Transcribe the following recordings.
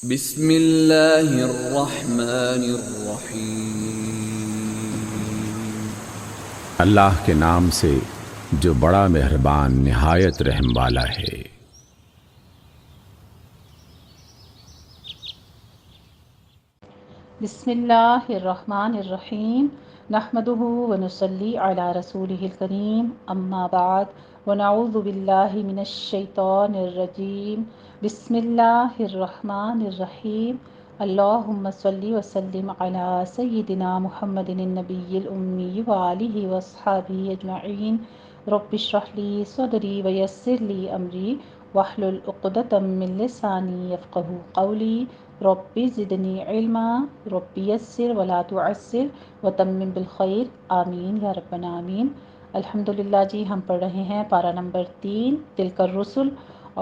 بسم اللہ الرحمن الرحیم۔ اللہ کے نام سے جو بڑا مہربان نہایت رحم والا ہے۔ بسم اللہ الرحمن الرحیم نحمده ونصلی علی رسولہ الکریم اما بعد ونعوذ باللہ من الشیطان الرجیم بسم اللہ الرحمن الرحیم اللہم صلی وسلم علی سیدنا محمد النبی الامی وآلہ واصحابہ اجمعین رب اشرح لی صدری ویسر لی امری واحلل عقدۃ من لسانی یفقہوا قولی ربی زدنی علما ربی یسر ولا تعسر وتمم بالخیر آمین یا رب العالمین۔ الحمدللہ جی، ہم پڑھ رہے ہیں پارہ نمبر 3 تلک الرسل،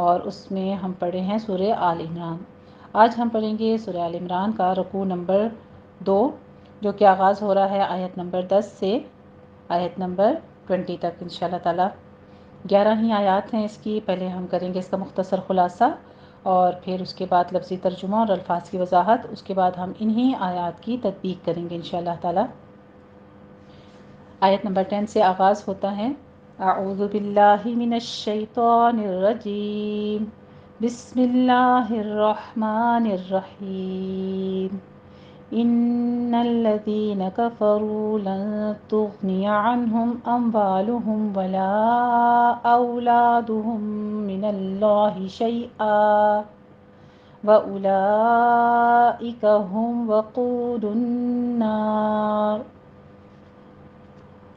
اور اس میں ہم پڑھ رہے ہیں سورہ آل عمران۔ آج ہم پڑھیں گے سورہ آل عمران کا رکوع نمبر 2، جو کہ آغاز ہو رہا ہے آیت نمبر 10 سے آیت نمبر 20 تک انشاءاللہ تعالی۔ 11 ہی آیات ہیں اس کی۔ پہلے ہم کریں گے اس کا مختصر خلاصہ، اور پھر اس کے بعد لفظی ترجمہ اور الفاظ کی وضاحت، اس کے بعد ہم انہی آیات کی تطبیق کریں گے انشاءاللہ تعالی۔ آیت نمبر 10 سے آغاز ہوتا ہے: اعوذ باللہ من الشیطان الرجیم، بسم اللہ الرحمن الرحیم، ان الذین کفروا لن تغنی عنہم اموالہم ولا اولادہم من اللہ شیئا وَأُولَئِكَ هُمْ وَقُودُ النَّارِ۔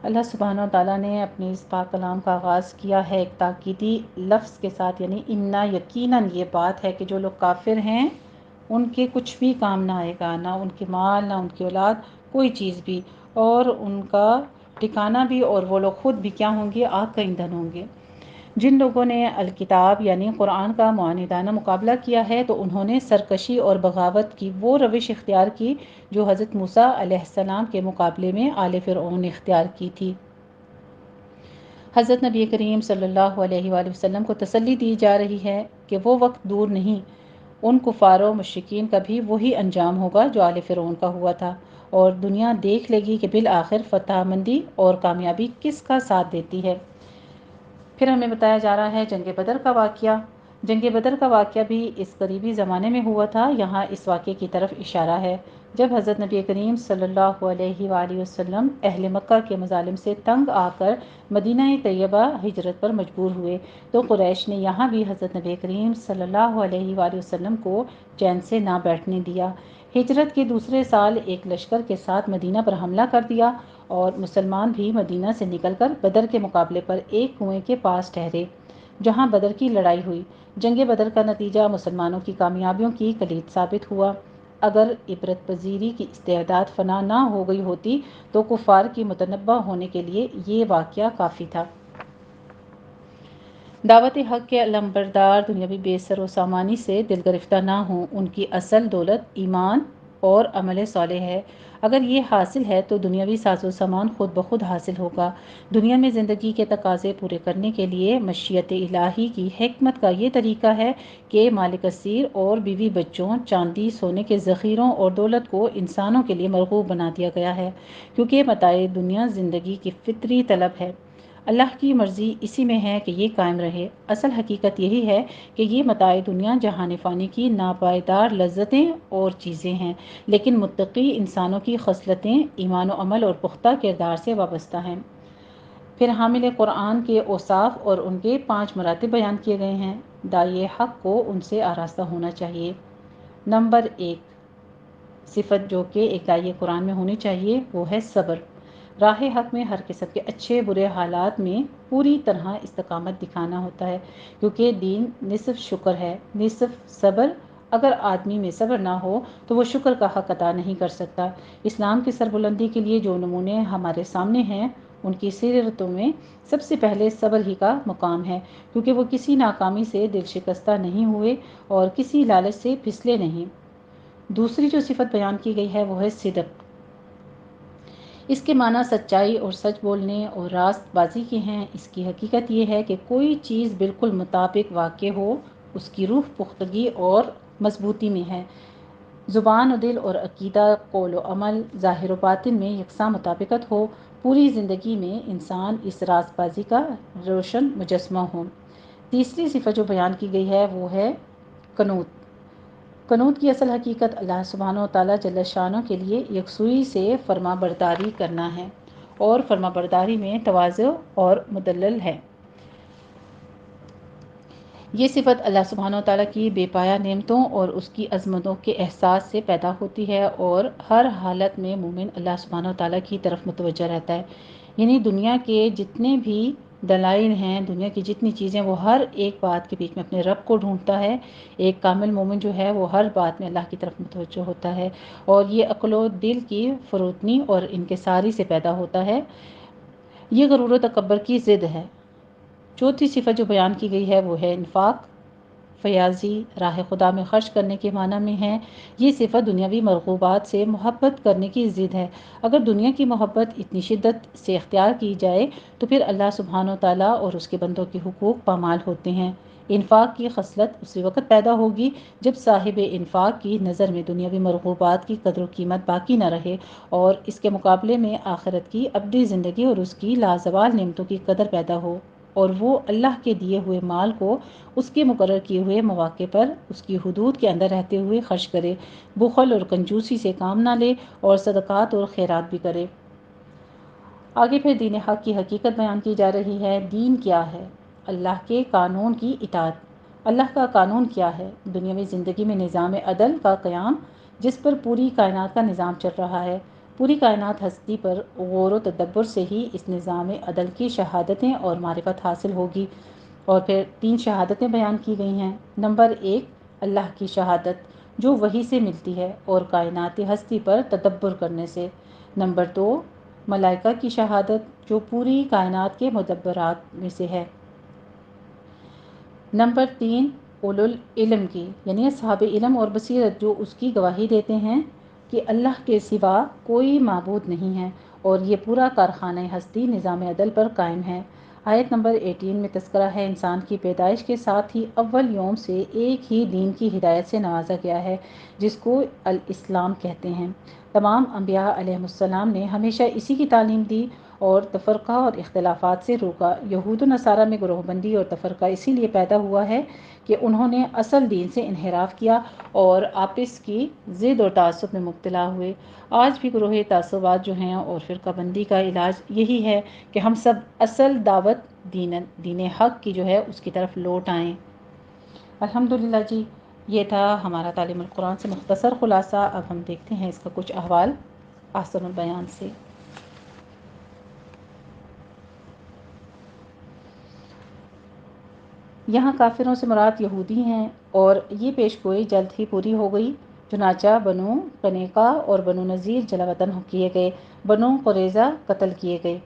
اللہ سبحانہ وتعالیٰ نے اپنے اس پاک کلام کا آغاز کیا ہے ایک تاکیدی لفظ کے ساتھ، یعنی اِنَّا، یقیناً یہ بات ہے کہ جو لوگ کافر ہیں ان کے کچھ بھی کام نہ آئے گا، نہ ان کے مال، نہ ان کی اولاد، کوئی چیز بھی، اور ان کا ٹھکانہ بھی، اور وہ لوگ خود بھی کیا ہوں گے؟ آگ کا ایندھن ہوں گے۔ جن لوگوں نے الکتاب یعنی قرآن کا معاندانہ مقابلہ کیا ہے تو انہوں نے سرکشی اور بغاوت کی وہ روش اختیار کی جو حضرت موسیٰ علیہ السلام کے مقابلے میں آل فرعون نے اختیار کی تھی۔ حضرت نبی کریم صلی اللہ علیہ وآلہ وسلم کو تسلی دی جا رہی ہے کہ وہ وقت دور نہیں، ان کفار و مشرکین کا بھی وہی انجام ہوگا جو آل فرعون کا ہوا تھا، اور دنیا دیکھ لے گی کہ بالآخر فتح مندی اور کامیابی کس کا ساتھ دیتی ہے۔ پھر ہمیں بتایا جا رہا ہے جنگ بدر کا واقعہ۔ جنگ بدر کا واقعہ بھی اس قریبی زمانے میں ہوا تھا۔ یہاں اس واقعے کی طرف اشارہ ہے جب حضرت نبی کریم صلی اللہ علیہ وآلہ وسلم اہل مکہ کے مظالم سے تنگ آ کر مدینہ طیبہ ہجرت پر مجبور ہوئے، تو قریش نے یہاں بھی حضرت نبی کریم صلی اللہ علیہ وآلہ وسلم کو چین سے نہ بیٹھنے دیا۔ ہجرت کے دوسرے سال ایک لشکر کے ساتھ مدینہ پر حملہ کر دیا، اور مسلمان بھی مدینہ سے نکل کر بدر کے مقابلے پر ایک کنویں کے پاس ٹھہرے جہاں بدر کی لڑائی ہوئی۔ جنگ بدر کا نتیجہ مسلمانوں کی کامیابیوں کی کلید ثابت ہوا۔ اگر عبرت پذیری کی استعداد فنا نہ ہو گئی ہوتی تو کفار کی متنبہ ہونے کے لیے یہ واقعہ کافی تھا۔ دعوت حق کے علمبردار دنیاوی بے سر و سامانی سے دل گرفتہ نہ ہوں۔ ان کی اصل دولت ایمان اور عمل صالح ہے۔ اگر یہ حاصل ہے تو دنیاوی ساز و سامان خود بخود حاصل ہوگا۔ دنیا میں زندگی کے تقاضے پورے کرنے کے لیے مشیت الہی کی حکمت کا یہ طریقہ ہے کہ مال کثیر اور بیوی بچوں، چاندی سونے کے ذخیروں اور دولت کو انسانوں کے لیے مرغوب بنا دیا گیا ہے، کیونکہ متاع دنیا زندگی کی فطری طلب ہے۔ اللہ کی مرضی اسی میں ہے کہ یہ قائم رہے۔ اصل حقیقت یہی ہے کہ یہ متاع دنیا جہان فانی کی ناپائیدار لذتیں اور چیزیں ہیں، لیکن متقی انسانوں کی خصلتیں ایمان و عمل اور پختہ کردار سے وابستہ ہیں۔ پھر حامل قرآن کے اوصاف اور ان کے 5 مراتب بیان کیے گئے ہیں۔ داعی حق کو ان سے آراستہ ہونا چاہیے۔ نمبر 1 صفت جو کہ ایک داعی قرآن میں ہونی چاہیے وہ ہے صبر۔ راہ حق میں ہر قسم کے اچھے برے حالات میں پوری طرح استقامت دکھانا ہوتا ہے، کیونکہ دین نصف شکر ہے، نصف صبر۔ اگر آدمی میں صبر نہ ہو تو وہ شکر کا حق ادا نہیں کر سکتا۔ اسلام کی سربلندی کے لیے جو نمونے ہمارے سامنے ہیں ان کی سیرتوں میں سب سے پہلے صبر ہی کا مقام ہے، کیونکہ وہ کسی ناکامی سے دل شکستہ نہیں ہوئے اور کسی لالچ سے پھسلے نہیں۔ دوسری جو صفت بیان کی گئی ہے وہ ہے صدق۔ اس کے معنی سچائی اور سچ بولنے اور راست بازی کے ہیں۔ اس کی حقیقت یہ ہے کہ کوئی چیز بالکل مطابق واقع ہو، اس کی روح پختگی اور مضبوطی میں ہے۔ زبان و دل اور عقیدہ، قول و عمل، ظاہر و باطن میں یکساں مطابقت ہو، پوری زندگی میں انسان اس راست بازی کا روشن مجسمہ ہو۔ تیسری صفت جو بیان کی گئی ہے وہ ہے قنوت۔ قنوت کی اصل حقیقت اللہ سبحانہ و تعالیٰ جل شانہ کے لیے یکسوئی سے فرما برداری کرنا ہے اور فرما برداری میں تواضع اور مدلل ہے۔ یہ صفت اللہ سبحانہ و تعالیٰ کی بے پایہ نعمتوں اور اس کی عظمتوں کے احساس سے پیدا ہوتی ہے، اور ہر حالت میں مومن اللہ سبحانہ و تعالیٰ کی طرف متوجہ رہتا ہے۔ یعنی دنیا کے جتنے بھی دلائل ہیں، دنیا کی جتنی چیزیں، وہ ہر ایک بات کے بیچ میں اپنے رب کو ڈھونڈتا ہے۔ ایک کامل مومن جو ہے وہ ہر بات میں اللہ کی طرف متوجہ ہوتا ہے، اور یہ عقل و دل کی فروتنی اور انکساری سے پیدا ہوتا ہے۔ یہ غرور و تکبر کی ضد ہے۔ چوتھی صفت جو بیان کی گئی ہے وہ ہے انفاق، فیاضی، راہ خدا میں خرچ کرنے کے معنی میں ہے۔ یہ صفت دنیاوی مرغوبات سے محبت کرنے کی ضد ہے۔ اگر دنیا کی محبت اتنی شدت سے اختیار کی جائے تو پھر اللہ سبحانہ و تعالیٰ اور اس کے بندوں کے حقوق پامال ہوتے ہیں۔ انفاق کی خصلت اسی وقت پیدا ہوگی جب صاحب انفاق کی نظر میں دنیاوی مرغوبات کی قدر و قیمت باقی نہ رہے، اور اس کے مقابلے میں آخرت کی ابدی زندگی اور اس کی لازوال نعمتوں کی قدر پیدا ہو، اور وہ اللہ کے دیے ہوئے مال کو اس کے مقرر کیے ہوئے مواقع پر اس کی حدود کے اندر رہتے ہوئے خرچ کرے، بخل اور کنجوسی سے کام نہ لے، اور صدقات اور خیرات بھی کرے۔ آگے پھر دین حق کی حقیقت بیان کی جا رہی ہے۔ دین کیا ہے؟ اللہ کے قانون کی اطاعت۔ اللہ کا قانون کیا ہے؟ دنیاوی زندگی میں نظام عدل کا قیام، جس پر پوری کائنات کا نظام چل رہا ہے۔ پوری کائنات ہستی پر غور و تدبر سے ہی اس نظام عدل کی شہادتیں اور معرفت حاصل ہوگی۔ اور پھر 3 شہادتیں بیان کی گئی ہیں۔ نمبر 1، اللہ کی شہادت جو وحی سے ملتی ہے اور کائنات ہستی پر تدبر کرنے سے۔ نمبر 2، ملائکہ کی شہادت جو پوری کائنات کے مدبرات میں سے ہے۔ نمبر 3، اولو العلم کی، یعنی اصحاب علم اور بصیرت جو اس کی گواہی دیتے ہیں کہ اللہ کے سوا کوئی معبود نہیں ہے، اور یہ پورا کارخانہ ہستی نظام عدل پر قائم ہے۔ آیت نمبر 18 میں تذکرہ ہے انسان کی پیدائش کے ساتھ ہی اول یوم سے ایک ہی دین کی ہدایت سے نوازا گیا ہے جس کو الاسلام کہتے ہیں۔ تمام انبیاء علیہم السلام نے ہمیشہ اسی کی تعلیم دی اور تفرقہ اور اختلافات سے روکا۔ یہود و نصارہ میں گروہ بندی اور تفرقہ اسی لیے پیدا ہوا ہے کہ انہوں نے اصل دین سے انحراف کیا اور آپس کی ضد اور تعصب میں مبتلا ہوئے۔ آج بھی گروہ تعصبات جو ہیں اور فرقہ بندی کا علاج یہی ہے کہ ہم سب اصل دعوت دین حق کی جو ہے اس کی طرف لوٹ آئیں۔ الحمدللہ جی، یہ تھا ہمارا تعلیم القرآن سے مختصر خلاصہ۔ اب ہم دیکھتے ہیں اس کا کچھ احوال احسن البیان سے۔ یہاں کافروں سے مراد یہودی ہیں، اور یہ پیش گوئی جلد ہی پوری ہو گئی۔ چنانچہ بنو قینقاع اور بنو نذیر جلا وطن کیے گئے، بنو قریظہ قتل کیے گئے۔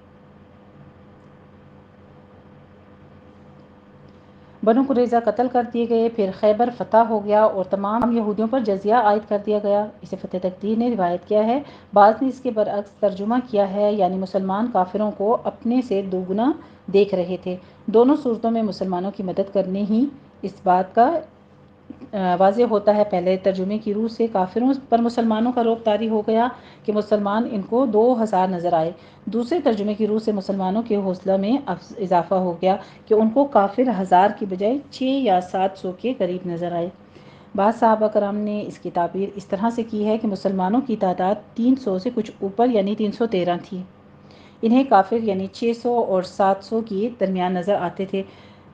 بنو قریظہ قتل کر دیے گئے، پھر خیبر فتح ہو گیا اور تمام یہودیوں پر جزیہ عائد کر دیا گیا۔ اسے فتح تقدیر نے روایت کیا ہے، بعض نے اس کے برعکس ترجمہ کیا ہے، یعنی مسلمان کافروں کو اپنے سے دوگنا دیکھ رہے تھے۔ دونوں صورتوں میں مسلمانوں کی مدد کرنے ہی اس بات کا واضح ہوتا ہے۔ پہلے ترجمے کی روح سے کافروں پر مسلمانوں کا رعب طاری ہو گیا کہ مسلمان ان کو 2000 نظر آئے۔ دوسرے ترجمے کی روح سے مسلمانوں کے حوصلہ میں اضافہ ہو گیا کہ ان کو کافر 1000 کی بجائے 6 یا 700 کے قریب نظر آئے۔ بعض صحابہ کرام نے اس کی تعبیر اس طرح سے کی ہے کہ مسلمانوں کی تعداد 300 سے کچھ اوپر یعنی 313 تھی، انہیں کافر یعنی 600 اور 700 کے درمیان نظر آتے تھے،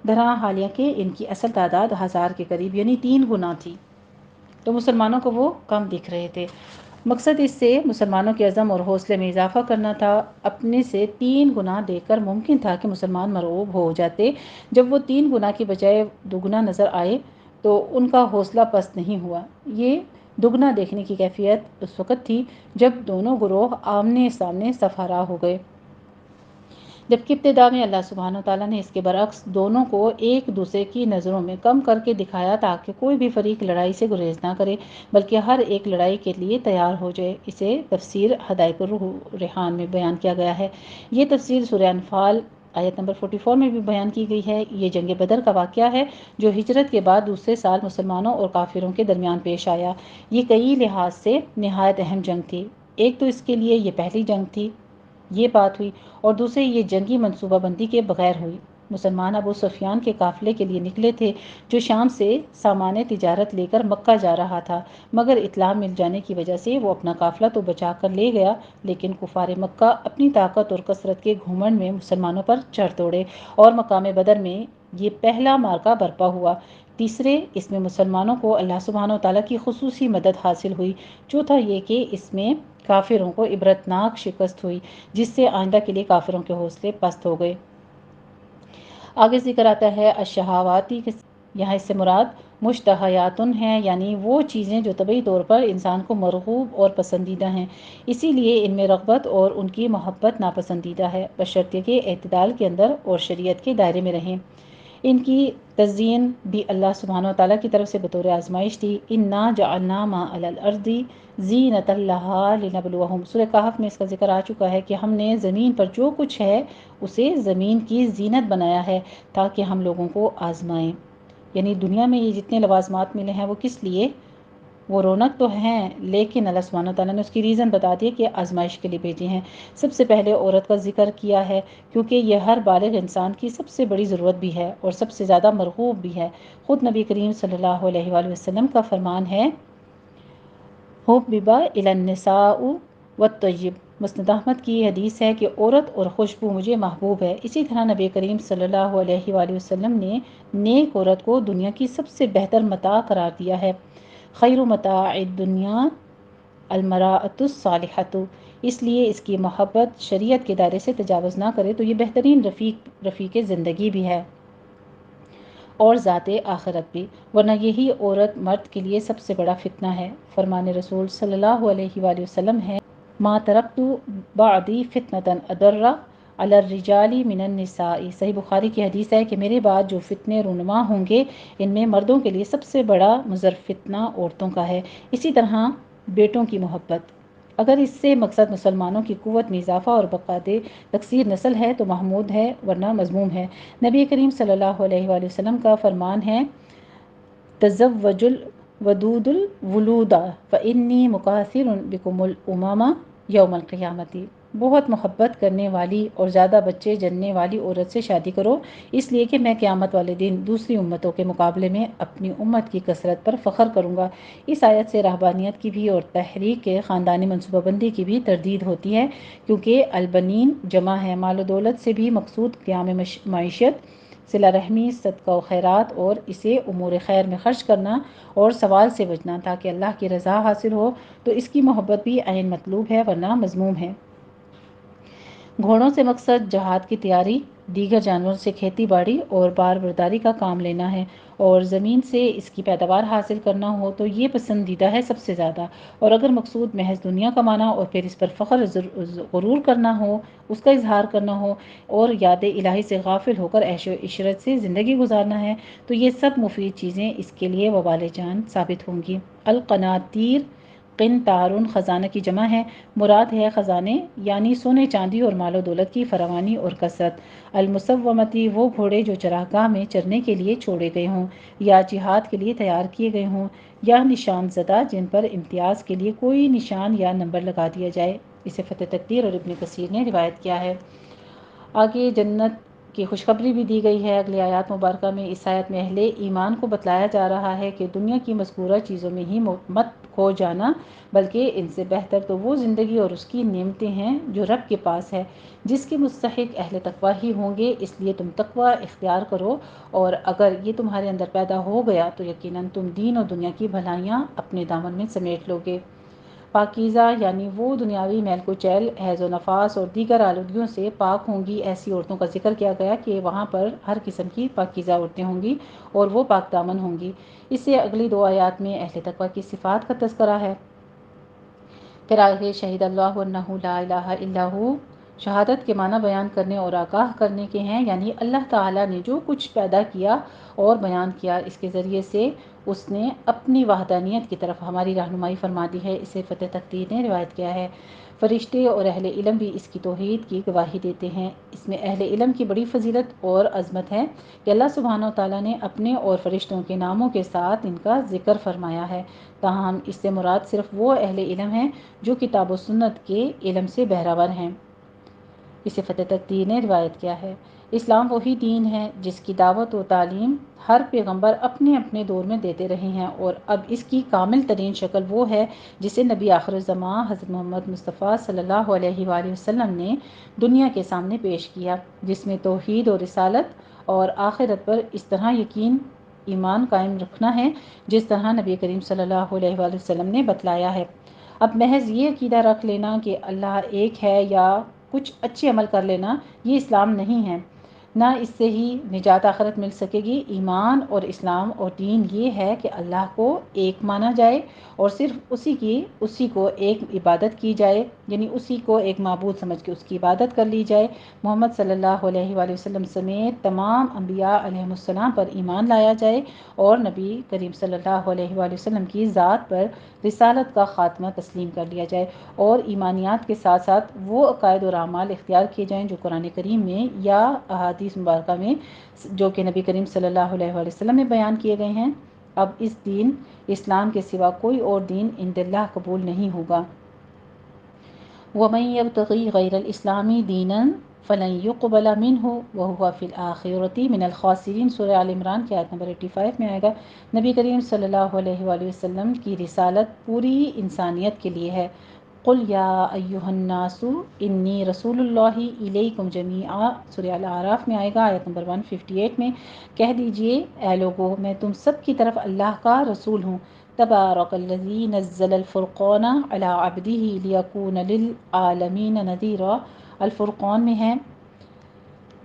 درہاں حالیہ کہ ان کی اصل تعداد 1000 کے قریب یعنی 3 گنا تھی، تو مسلمانوں کو وہ کم دکھ رہے تھے۔ مقصد اس سے مسلمانوں کے عزم اور حوصلے میں اضافہ کرنا تھا۔ اپنے سے 3 گنا دیکھ کر ممکن تھا کہ مسلمان مرعوب ہو جاتے، جب وہ 3 گنا کی بجائے دوگنا نظر آئے تو ان کا حوصلہ پست نہیں ہوا۔ یہ دوگنا دیکھنے کی کیفیت اس وقت تھی جب دونوں گروہ آمنے سامنے صف آرا ہو گئے، جبکہ ابتدا میں اللہ سبحانہ وتعالیٰ نے اس کے برعکس دونوں کو ایک دوسرے کی نظروں میں کم کر کے دکھایا تاکہ کوئی بھی فریق لڑائی سے گریز نہ کرے بلکہ ہر ایک لڑائی کے لیے تیار ہو جائے۔ اسے تفسیر ہدایت الریحان میں بیان کیا گیا ہے۔ یہ تفسیر سورہ انفال آیت نمبر 44 میں بھی بیان کی گئی ہے۔ یہ جنگ بدر کا واقعہ ہے جو ہجرت کے بعد دوسرے سال مسلمانوں اور کافروں کے درمیان پیش آیا۔ یہ کئی لحاظ سے نہایت اہم جنگ تھی۔ ایک تو اس کے لیے یہ پہلی جنگ تھی، یہ بات ہوئی، اور دوسرے یہ جنگی منصوبہ بندی کے بغیر ہوئی۔ مسلمان ابو سفیان کے قافلے کے لیے نکلے تھے جو شام سے سامان تجارت لے کر مکہ جا رہا تھا، مگر اطلاع مل جانے کی وجہ سے وہ اپنا قافلہ تو بچا کر لے گیا، لیکن کفار مکہ اپنی طاقت اور کثرت کے گھمنڈ میں مسلمانوں پر چڑھ توڑے، اور مقام بدر میں یہ پہلا معرکہ برپا ہوا۔ تیسرے، اس میں مسلمانوں کو اللہ سبحانہ و تعالیٰ کی خصوصی مدد حاصل ہوئی۔ چوتھا یہ کہ اس میں کافروں کو عبرتناک شکست ہوئی، جس سے آئندہ کے لیے کافروں کے حوصلے پست ہو گئے۔ آگے ذکر آتا ہے الشہواتی، یہاں اس سے مراد مشتہیاتن ہیں، یعنی وہ چیزیں جو طبعی طور پر انسان کو مرغوب اور پسندیدہ ہیں، اسی لیے ان میں رغبت اور ان کی محبت ناپسندیدہ ہے، بشرطیہ کہ اعتدال کے اندر اور شریعت کے دائرے میں رہیں۔ ان کی تزئین بھی اللہ سبحانہ و تعالیٰ کی طرف سے بطور آزمائش تھی۔ انا جعلنا ما علی الارض زینۃ لہا لنبلوہم، سورہ کہف میں اس کا ذکر آ چکا ہے کہ ہم نے زمین پر جو کچھ ہے اسے زمین کی زینت بنایا ہے تاکہ ہم لوگوں کو آزمائیں۔ یعنی دنیا میں یہ جتنے لوازمات ملے ہیں وہ کس لیے؟ وہ رونق تو ہیں، لیکن اللہ سبحانہ تعالیٰ نے اس کی ریزن بتا دی کہ آزمائش کے لیے بھیجے ہیں۔ سب سے پہلے عورت کا ذکر کیا ہے کیونکہ یہ ہر بالغ انسان کی سب سے بڑی ضرورت بھی ہے اور سب سے زیادہ مرغوب بھی ہے۔ خود نبی کریم صلی اللہ علیہ وآلہ وسلم کا فرمان ہے، حبب الی النساء والطیب، مسند احمد کی حدیث ہے کہ عورت اور خوشبو مجھے محبوب ہے۔ اسی طرح نبی کریم صلی اللہ علیہ وآلہ وسلم نے نیک عورت کو دنیا کی سب سے بہتر متاع قرار دیا ہے۔ خیر متاع الدنیا المرأۃ الصالحۃ، اس لیے اس کی محبت شریعت کے دائرے سے تجاوز نہ کرے تو یہ بہترین رفیق زندگی بھی ہے اور ذات آخرت بھی، ورنہ یہی عورت مرد کے لیے سب سے بڑا فتنہ ہے۔ فرمان رسول صلی اللہ علیہ وآلہ وسلم ہے، ما ترکت بعدی فتنة اضر علی الرجال من النساء، صحیح بخاری کی حدیث ہے کہ میرے بعد جو فتنے رونما ہوں گے ان میں مردوں کے لیے سب سے بڑا مضر فتنہ عورتوں کا ہے۔ اسی طرح بیٹوں کی محبت، اگر اس سے مقصد مسلمانوں کی قوت میں اضافہ اور بقاء تکثیر نسل ہے تو محمود ہے، ورنہ مذموم ہے۔ نبی کریم صلی اللہ علیہ وآلہ وسلم کا فرمان ہے، تزوج الودود الولود فانی مکاثر بکم الامم یوم القیامۃ، بہت محبت کرنے والی اور زیادہ بچے جننے والی عورت سے شادی کرو، اس لیے کہ میں قیامت والے دن دوسری امتوں کے مقابلے میں اپنی امت کی کثرت پر فخر کروں گا۔ اس آیت سے رہبانیت کی بھی اور تحریک کے خاندانی منصوبہ بندی کی بھی تردید ہوتی ہے، کیونکہ البنین جمع ہے، مال و دولت سے بھی مقصود قیام معیشت، صلہ رحمی، صدقہ و خیرات اور اسے امور خیر میں خرچ کرنا اور سوال سے بچنا تاکہ اللہ کی رضا حاصل ہو، تو اس کی محبت بھی عین مطلوب ہے ورنہ مذموم ہے۔ گھوڑوں سے مقصد جہاد کی تیاری، دیگر جانوروں سے کھیتی باڑی اور بار برداری کا کام لینا ہے، اور زمین سے اس کی پیداوار حاصل کرنا ہو تو یہ پسندیدہ ہے سب سے زیادہ، اور اگر مقصود محض دنیا کمانا اور پھر اس پر فخر غرور کرنا ہو، اس کا اظہار کرنا ہو اور یاد الہی سے غافل ہو کر عیش و عشرت سے زندگی گزارنا ہے تو یہ سب مفید چیزیں اس کے لیے وبال جان ثابت ہوں گی۔ القناطیر، قنطارن خزانہ کی جمع ہے، مراد ہے خزانے یعنی سونے چاندی اور مال و دولت کی فراوانی اور کثرت۔ المسومتی، وہ گھوڑے جو چراگاہ میں چرنے کے لیے چھوڑے گئے ہوں یا جہاد کے لیے تیار کیے گئے ہوں، یا نشان زدہ جن پر امتیاز کے لیے کوئی نشان یا نمبر لگا دیا جائے، اسے فتح تقدیر اور ابن کثیر نے روایت کیا ہے۔ آگے جنت کی خوشخبری بھی دی گئی ہے اگلی آیات مبارکہ میں۔ اس آیت میں اہل ایمان کو بتلایا جا رہا ہے کہ دنیا کی مذکورہ چیزوں میں ہی مت کھو جانا، بلکہ ان سے بہتر تو وہ زندگی اور اس کی نعمتیں ہیں جو رب کے پاس ہے، جس کے مستحق اہل تقویٰ ہی ہوں گے، اس لیے تم تقویٰ اختیار کرو، اور اگر یہ تمہارے اندر پیدا ہو گیا تو یقیناً تم دین اور دنیا کی بھلائیاں اپنے دامن میں سمیٹ لو گے۔ پاکیزہ یعنی وہ دنیاوی میل کچیل، حیض و نفاس اور دیگر آلودگیوں سے پاک ہوں گی، ایسی عورتوں کا ذکر کیا گیا کہ وہاں پر ہر قسم کی پاکیزہ عورتیں ہوں گی اور وہ پاک دامن ہوں گی۔ اس سے اگلی دو آیات میں اہل تقویٰ کی صفات کا تذکرہ ہے۔ پھر آگے، شہید اللہ انہ لا الہ الا ہو شہادت کے معنی بیان کرنے اور آگاہ کرنے کے ہیں، یعنی اللہ تعالیٰ نے جو کچھ پیدا کیا اور بیان کیا، اس کے ذریعے سے اس نے اپنی وحدانیت کی طرف ہماری رہنمائی فرما دی ہے۔ اسے فتح تقدیر نے روایت کیا ہے۔ فرشتے اور اہل علم بھی اس کی توحید کی گواہی دیتے ہیں۔ اس میں اہل علم کی بڑی فضیلت اور عظمت ہے کہ اللہ سبحانہ و تعالیٰ نے اپنے اور فرشتوں کے ناموں کے ساتھ ان کا ذکر فرمایا ہے۔ تاہم اس سے مراد صرف وہ اہل علم ہیں جو کتاب و سنت کے علم سے بہرہور ہیں۔ اسے فتح تقدیر نے روایت کیا ہے۔ اسلام وہی دین ہے جس کی دعوت و تعلیم ہر پیغمبر اپنے اپنے دور میں دیتے رہے ہیں، اور اب اس کی کامل ترین شکل وہ ہے جسے نبی آخر الزماں حضرت محمد مصطفیٰ صلی اللہ علیہ وآلہ وسلم نے دنیا کے سامنے پیش کیا، جس میں توحید و رسالت اور آخرت پر اس طرح یقین ایمان قائم رکھنا ہے جس طرح نبی کریم صلی اللہ علیہ وآلہ وسلم نے بتلایا ہے۔ اب محض یہ عقیدہ رکھ لینا کہ اللہ ایک ہے یا کچھ اچھے عمل کر لینا، یہ اسلام نہیں ہے، نہ اس سے ہی نجات آخرت مل سکے گی۔ ایمان اور اسلام اور دین یہ ہے کہ اللہ کو ایک مانا جائے اور صرف اسی کو ایک عبادت کی جائے، یعنی اسی کو ایک معبود سمجھ کے اس کی عبادت کر لی جائے۔ محمد صلی اللہ علیہ وآلہ وسلم سمیت تمام انبیاء علیہم السلام پر ایمان لایا جائے اور نبی کریم صلی اللہ علیہ وآلہ وسلم کی ذات پر رسالت کا خاتمہ تسلیم کر لیا جائے، اور ایمانیات کے ساتھ ساتھ وہ عقائد اور اعمال اختیار کیے جائیں جو قرآن کریم میں یا احادیث مبارکہ میں جو کہ نبی کریم صلی اللہ علیہ وآلہ وسلم میں بیان کیے گئے ہیں۔ اب اس دین اسلام کے سوا کوئی اور دین عند اللہ قبول نہیں ہوگا۔ وَمَن يَبْتَغِي غَيْرَ الْإِسْلَامِ دِينًا فَلَن يُقْبَلَ مِنْهُ وَهُوَ فِي الْآخِرَةِ مِنَ الْخَاسِرِينَ۔ سورہ آل عمران کی آیت نمبر 85 میں آئے گا۔ نبی کریم صلی اللہ علیہ وآلہ وسلم کی رسالت پوری انسانیت کے لیے ہے۔ قُلْ يَا أَيُّهَا النَّاسُ إِنِّي رَسُولُ اللَّهِ إِلَيْكُمْ جَمِيعًا۔ سورہ الاعراف میں آئے گا، آیت نمبر 158 میں۔ کہہ دیجئے اے لوگو، میں تم سب کی طرف اللہ کا رسول ہوں۔ تبارک الذی نزل الفرقان علی عبدہ لیکون للعالمین نذیرا۔ الفرقان میں ہے،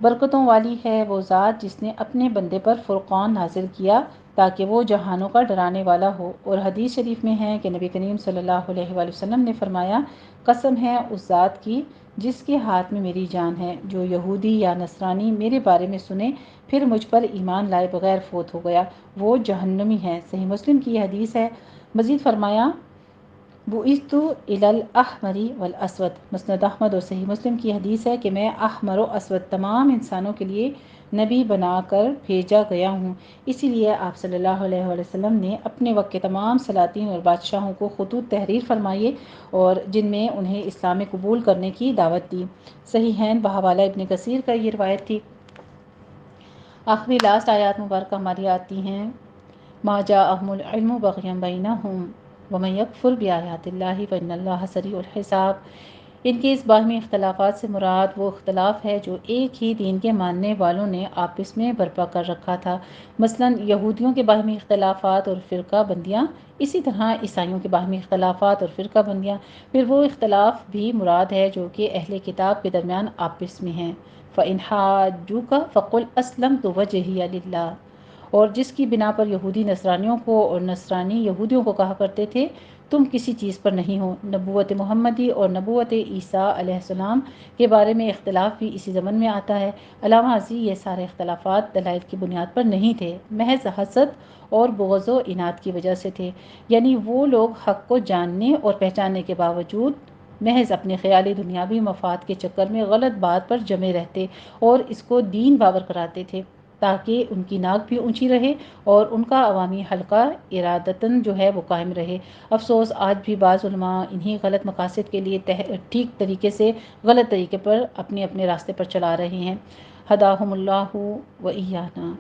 برکتوں والی ہے وہ ذات جس نے اپنے بندے پر فرقان نازل کیا تاکہ وہ جہانوں کا ڈرانے والا ہو۔ اور حدیث شریف میں ہے کہ نبی کریم صلی اللہ علیہ وآلہ وسلم نے فرمایا، قسم ہے اس ذات کی جس کے ہاتھ میں میری جان ہے، جو یہودی یا نصرانی میرے بارے میں سنے پھر مجھ پر ایمان لائے بغیر فوت ہو گیا، وہ جہنمی ہے۔ صحیح مسلم کی یہ حدیث ہے۔ مزید فرمایا، بعثت الی الاحمر والاسود۔ مسند احمد اور صحیح مسلم کی حدیث ہے کہ میں احمر و اسود تمام انسانوں کے لیے نبی بنا کر بھیجا گیا ہوں۔ اسی لیے آپ صلی اللہ علیہ وآلہ وسلم نے اپنے وقت کے تمام سلاطین اور بادشاہوں کو خطوط تحریر فرمائے اور جن میں انہیں اسلام قبول کرنے کی دعوت دی۔ صحیحین بحوالہ ابن کثیر کا یہ روایت تھی۔ آخری لاسٹ آیات مبارکہ ہماری آتی ہیں، ما جاءہم العلم بغیا بینہم ومن یکفر بآیات اللہ فإن اللہ سریع الحساب۔ ان کے اس باہمی اختلافات سے مراد وہ اختلاف ہے جو ایک ہی دین کے ماننے والوں نے آپس میں برپا کر رکھا تھا، مثلا یہودیوں کے باہمی اختلافات اور فرقہ بندیاں، اسی طرح عیسائیوں کے باہمی اختلافات اور فرقہ بندیاں۔ پھر وہ اختلاف بھی مراد ہے جو کہ اہل کتاب کے درمیان آپس میں ہیں۔ فإن حاجوک فقل اسلمت وجہی للہ۔ اور جس کی بنا پر یہودی نصرانیوں کو اور نصرانی یہودیوں کو کہا کرتے تھے تم کسی چیز پر نہیں ہو۔ نبوت محمدی اور نبوت عیسیٰ علیہ السلام کے بارے میں اختلاف بھی اسی ضمن میں آتا ہے۔ علامہ ازی یہ سارے اختلافات دلائل کی بنیاد پر نہیں تھے، محض حسد اور بغض و عناد کی وجہ سے تھے، یعنی وہ لوگ حق کو جاننے اور پہچاننے کے باوجود محض اپنے خیالی دنیاوی مفاد کے چکر میں غلط بات پر جمے رہتے اور اس کو دین باور کراتے تھے تاکہ ان کی ناک بھی اونچی رہے اور ان کا عوامی حلقہ ارادتاً جو ہے وہ قائم رہے۔ افسوس آج بھی بعض علماء انہی غلط مقاصد کے لیے ٹھیک طریقے سے غلط طریقے پر اپنے اپنے راستے پر چلا رہے ہیں۔ ہداہم اللہ و ایانا،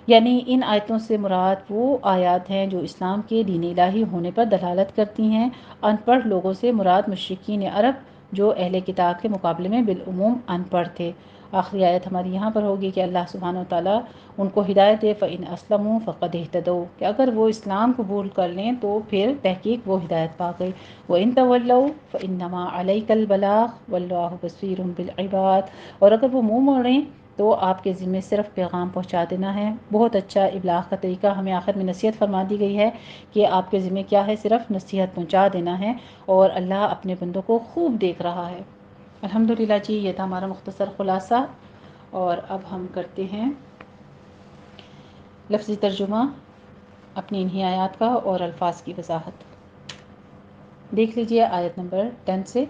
یعنی ان آیتوں سے مراد وہ آیات ہیں جو اسلام کے دین الہی ہونے پر دلالت کرتی ہیں۔ ان پڑھ لوگوں سے مراد مشرکین عرب جو اہل کتاب کے مقابلے میں بالعموم ان پڑھ تھے۔ آخری آیت ہماری یہاں پر ہوگی کہ اللہ سبحانہ وتعالیٰ ان کو ہدایت دے، فَإِنْ أَسْلَمُوا فَقَدْ اهْتَدَوْا، کہ اگر وہ اسلام قبول کر لیں تو پھر تحقیق وہ ہدایت پا گئے۔ وَإِنْ تَوَلَّوْا فَإِنَّمَا عَلَيْكَ الْبَلَاغُ وَاللَّهُ بَصِيرٌ بِالْعِبَادِ، اور اگر وہ منہ موڑیں تو آپ کے ذمے صرف پیغام پہنچا دینا ہے۔ بہت اچھا ابلاغ کا طریقہ ہمیں آخر میں نصیحت فرما دی گئی ہے کہ آپ کے ذمے کیا ہے، صرف نصیحت پہنچا دینا ہے، اور اللہ اپنے بندوں کو خوب دیکھ رہا ہے۔ الحمدللہ جی، یہ تھا ہمارا مختصر خلاصہ، اور اب ہم کرتے ہیں لفظی ترجمہ اپنی انہی آیات کا اور الفاظ کی وضاحت۔ دیکھ لیجئے آیت نمبر 10 سے۔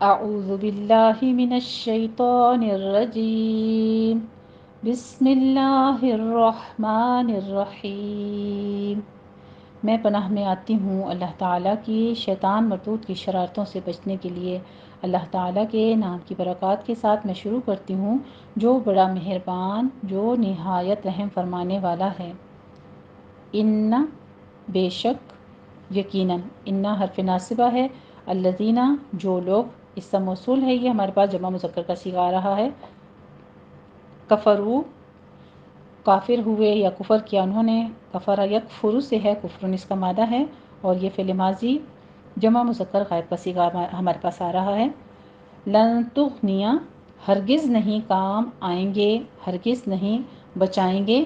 اعوذ باللہ من الشیطان الرجیم، بسم اللہ الرحمن الرحیم۔ میں پناہ میں آتی ہوں اللہ تعالیٰ کی شیطان مردود کی شرارتوں سے بچنے کے لیے۔ اللہ تعالیٰ کے نام کی برکات کے ساتھ میں شروع کرتی ہوں جو بڑا مہربان، جو نہایت رحم فرمانے والا ہے۔ ان بے شک، یقیناً، ان حرف ناصبہ ہے، الذین جو لوگ، اسم موصول ہے، یہ ہمارے پاس جمع مذکر کا صیغہ آ رہا ہے۔ کفروا، کافر ہوئے یا کفر کیا انہوں نے، کفر یکفر سے ہے، کفر اس کا مادہ ہے، اور یہ فعل ماضی جمع مذکر غائب کا صیغہ ہمارے پاس آ رہا ہے۔ لن تغنیا، ہرگز نہیں کام آئیں گے، ہرگز نہیں بچائیں گے،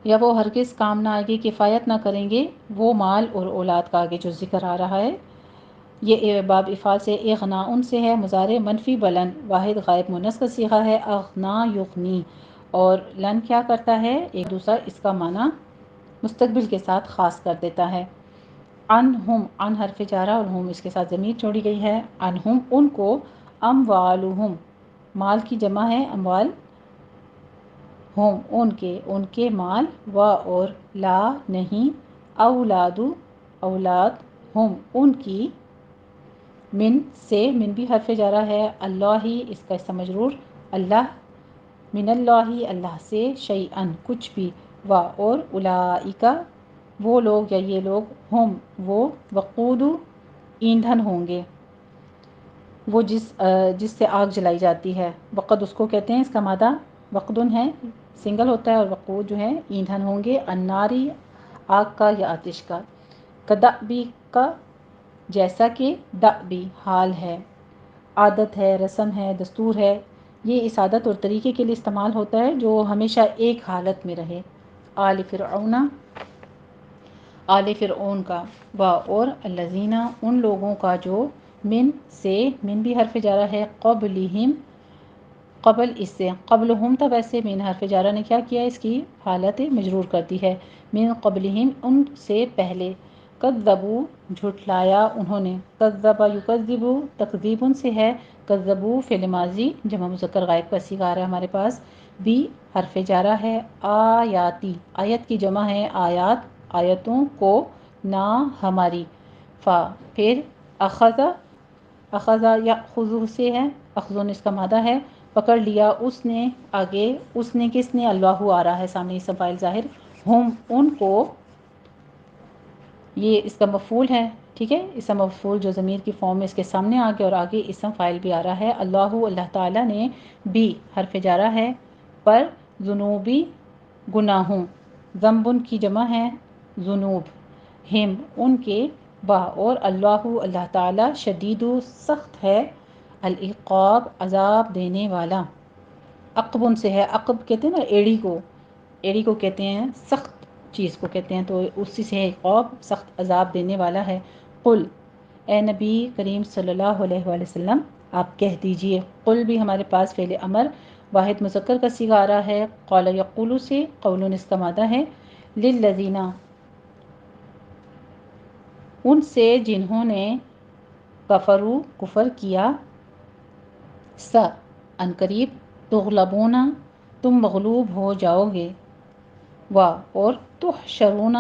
یا وہ ہرگز کام نہ آئے گی، کفایت نہ کریں گے، وہ مال اور اولاد کا آگے جو ذکر آ رہا ہے یہ باب افعال سے اغنا ان سے ہے، مضارع منفی بلند واحد غائب مونث کا صیغہ ہے، اغنا یغنی، اور لن کیا کرتا ہے، ایک دوسرا اس کا معنی مستقبل کے ساتھ خاص کر دیتا ہے۔ انہم، ان حرف جارہ اور ہم اس کے ساتھ ضمیر چھوڑی گئی ہے، انہم ان کو، اموالہم مال کی جمع ہے اموال، ہم ان کے مال، و اور لا نہیں، اولاد اولاد، ہم ان کی، من سے، من بھی حرف جارہ ہے، اللہ اس کا اسم مجرور، اللہ، من اللہ اللہ سے، شیئن کچھ بھی، و اور اولئک وہ لوگ یا یہ لوگ، ہم وہ، وقود ایندھن ہوں گے، وہ جس سے آگ جلائی جاتی ہے، وقد اس کو کہتے ہیں، اس کا مادہ وقدن ہے، سنگل ہوتا ہے، اور وقود جو ہے ایندھن ہوں گے، الناری آگ کا یا آتش کا، کدأبی کا جیسا کہ، دأبی حال ہے، عادت ہے، رسم ہے، دستور ہے، یہ اس عادت اور طریقے کے لیے استعمال ہوتا ہے جو ہمیشہ ایک حالت میں رہے، آل فرعون، آل فرعون کا، و اور الذین ان لوگوں کا جو، من سے، من بھی حرف جارہ ہے، قبلہم قبل اس سے، قبلہم تھا ویسے من حرف جارہ نے کیا کیا، اس کی حالت مجرور کر دی ہے، من قبلہم ان سے پہلے، کذبوا جھٹلایا انہوں نے، کذب یکذب تکذیب سے ہے، کذبوا فعل ماضی جمع مذکر غائب کا صیغہ آ رہا ہے ہمارے پاس، بھی حرف جارہ ہے، آیاتی آیت کی جمع ہے، آیات آیتوں کو، نہ ہماری، فا پھر اخذ یاخذ سے ہے، اخذن اس کا مادہ ہے، پکڑ لیا اس نے، آگے اس نے کس نے، اللہ آ رہا ہے سامنے اسم فاعل ظاہر، ہم ان کو، یہ اس کا مفعول ہے، ٹھیک ہے، اسم مفعول جو ضمیر کی فارم میں اس کے سامنے آ گیا، اور آگے اسم فاعل بھی آ رہا ہے، اللہ تعالیٰ نے، بھی حرف جارہ ہے، پر، ذنوبی گناہوں، ذنبن کی جمع ہے، ذنوب، ہم ان کے، با اور اللہ تعالیٰ، شدید سخت ہے، العقاب عذاب دینے والا، عقبن سے ہے، عقب کہتے ہیں نا ایڑی کو کہتے ہیں، سخت چیز کو کہتے ہیں، تو اسی سے عقاب سخت عذاب دینے والا ہے۔ قل اے نبی کریم صلی اللہ علیہ وآلہ وسلم آپ کہہ دیجئے، قل بھی ہمارے پاس فعل امر واحد مذکر کا صیغہ آ رہا ہے، قال یقول سے، قولن اس کا مادہ ہے، للذین ان سے جنہوں نے، کفروا کفر کیا، ان قریب، تغلبون تم مغلوب ہو جاؤ گے، و اور تحشرون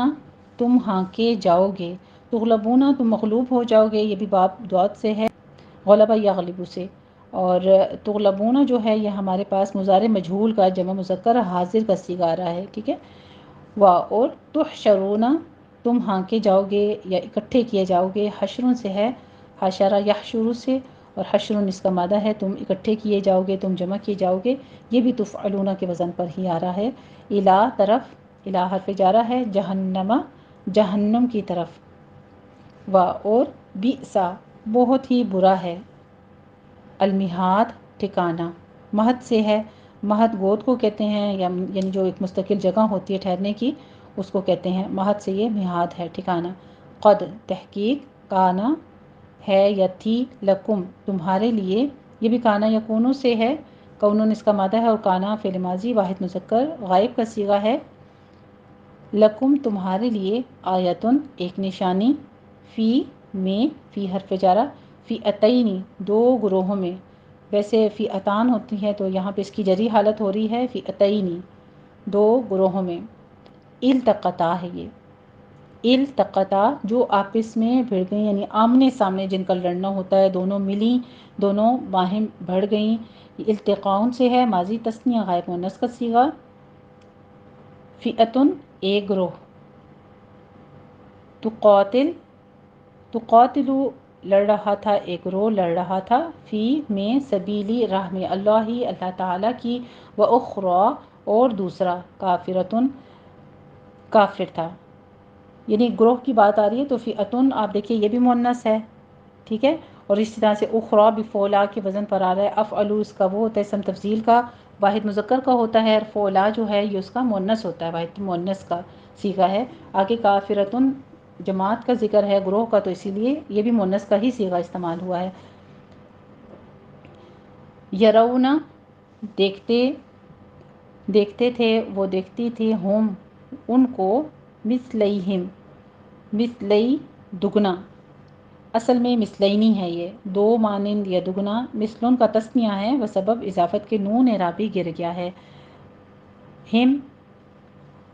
تم ہانکے جاؤ گے، تغلبون تم مغلوب ہو جاؤ گے، یہ بھی باب دعات سے ہے، غلبہ یغلب سے، اور تغلبون جو ہے یہ ہمارے پاس مضارع مجہول کا جمع مذکر حاضر کا صیغہ آ رہا ہے، ٹھیک ہے، و اور تحشرون تم ہانکے جاؤ گے یا اکٹھے کیے جاؤ گے، حشر سے ہے، حشر یحشر سے، اور حشر اس کا مادہ ہے، تم اکٹھے کیے جاؤ گے، تم جمع کیے جاؤ گے، یہ بھی تفعلون کے وزن پر ہی آ رہا ہے، الی طرف، الی حرف جارہ ہے، جہنم جہنم کی طرف، و اور بئسا بہت ہی برا ہے، المہاد ٹھکانہ، مہد سے ہے، مہد گود کو کہتے ہیں، یعنی جو ایک مستقل جگہ ہوتی ہے ٹھہرنے کی اس کو کہتے ہیں، مہد سے یہ مہاد ہے ٹھکانہ، قد تحقیق، کانا ہے یا تھی، لکم تمہارے لیے، یہ بھی کانا یکونو سے ہے، کونن اس کا مادہ ہے اور کانا فعل ماضی واحد مذکر غائب کا صیغہ ہے۔ لکم تمہارے لیے، آیتن ایک نشانی، فی میں، فی حرف جارہ، فی اتینی دو گروہوں میں، ویسے فی اتان ہوتی ہے تو یہاں پہ اس کی جری حالت ہو رہی ہے، فی اتینی دو گروہوں میں، التقطا ہے یہ، التقطا جو آپس میں بھڑ گئیں، یعنی آمنے سامنے جن کا لڑنا ہوتا ہے، دونوں ملیں، دونوں باہیں بھڑ گئیں، التقاؤن سے ہے، ماضی تثنیہ غائب مؤنث کا صیغہ۔ فئتن ایک گروہ، تقاتل تقاتلو لڑ رہا تھا، ایک گروہ لڑ رہا تھا، فی میں سبیلی راہ میں، اللہ ہی اللہ تعالیٰ کی، و اخرى اور دوسرا کافرتن کافر تھا، یعنی گروہ کی بات آ رہی ہے تو فئتن آپ دیکھیے یہ بھی مؤنث ہے، ٹھیک ہے، اور اسی طرح سے اخرى بھی فولا کے وزن پر آ رہا ہے، افعلوا اس کا وہ ہوتا ہے اسم تفضیل کا، واحد مذکر کا ہوتا ہے، اور فولا جو ہے یہ اس کا مؤنث ہوتا ہے، واحد مؤنث کا صیغہ ہے۔ آگے کافرتن جماعت کا ذکر ہے، گروہ کا، تو اسی لیے یہ بھی مؤنث کا ہی صیغہ استعمال ہوا ہے۔ یرونا دیکھتے دیکھتے تھے، وہ دیکھتی تھی، ہم ان کو، مثلیہم مثلی دگنا، اصل میں مثلینی ہے، یہ دو مانند یا دگنا، مثلن کا تسنیہ ہے، وہ سبب اضافت کے نون اعرابی گر گیا ہے، ہم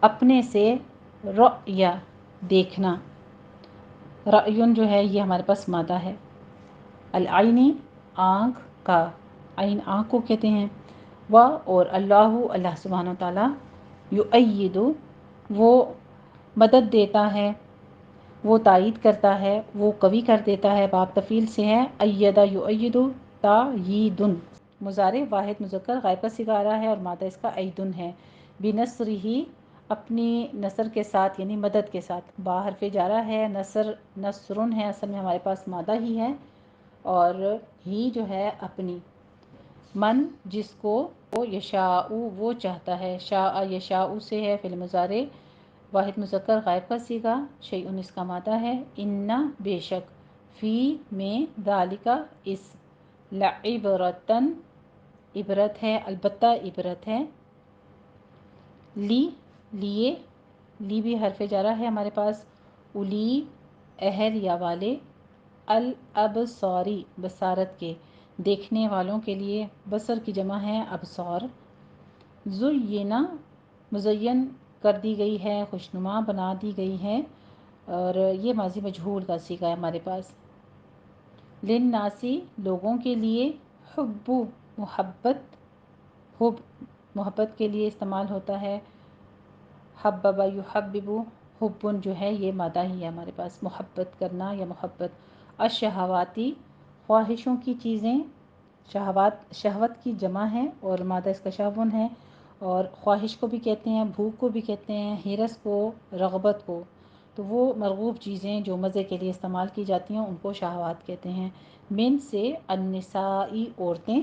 اپنے سے، رؤیا دیکھنا، رأیون جو ہے یہ ہمارے پاس مادہ ہے، العینی آنکھ کا، عین آنکھ کو کہتے ہیں، و اور اللہ اللہ سبحانہ و تعالیٰ، یؤید وہ مدد دیتا ہے، وہ تائید کرتا ہے، وہ قوی کر دیتا ہے، باب تفعیل سے ہے، ایدہ یؤید تاییدن، مضارع واحد مذکر غائب کا صیغہ آ رہا ہے اور مادہ اس کا ایدن ہے، بنصرہ اپنی نصر کے ساتھ، یعنی مدد کے ساتھ، با حرف جارہ ہے، نصر نصرن ہے، اصل میں ہمارے پاس مادہ ہی ہے، اور ہی جو ہے اپنی، من جس کو، وہ یشاء وہ چاہتا ہے، شاء یشاء سے ہے، فعل مضارع واحد مذکر غائب کا صیغہ، شیء اس کا مادہ ہے، ان بے شک، فی میں، ذالک اس، لعبرتن عبرت ہے، البتہ عبرت ہے، لی لیے، لی بھی حرف جارہ ہے ہمارے پاس، الی اہل یا والے، الابصاری بصارت کے، دیکھنے والوں کے لیے، بصر کی جمع ہے ابصار، زینا مزین کر دی گئی ہے، خوشنما بنا دی گئی ہے، اور یہ ماضی مجہول کا صیغہ ہے ہمارے پاس، للناسی لوگوں کے لیے، حب محبت، حب محبت کے لیے استعمال ہوتا ہے، حبب یحبب، حبن جو ہے یہ مادہ ہی ہے ہمارے پاس، محبت کرنا یا محبت، الشہواتی خواہشوں کی چیزیں، شہوات شہوت کی جمع ہے اور مادہ اس کا شہون ہے، اور خواہش کو بھی کہتے ہیں، بھوک کو بھی کہتے ہیں، ہرس کو، رغبت کو، تو وہ مرغوب چیزیں جو مزے کے لیے استعمال کی جاتی ہیں ان کو شہوات کہتے ہیں، من سے، النسائی عورتیں،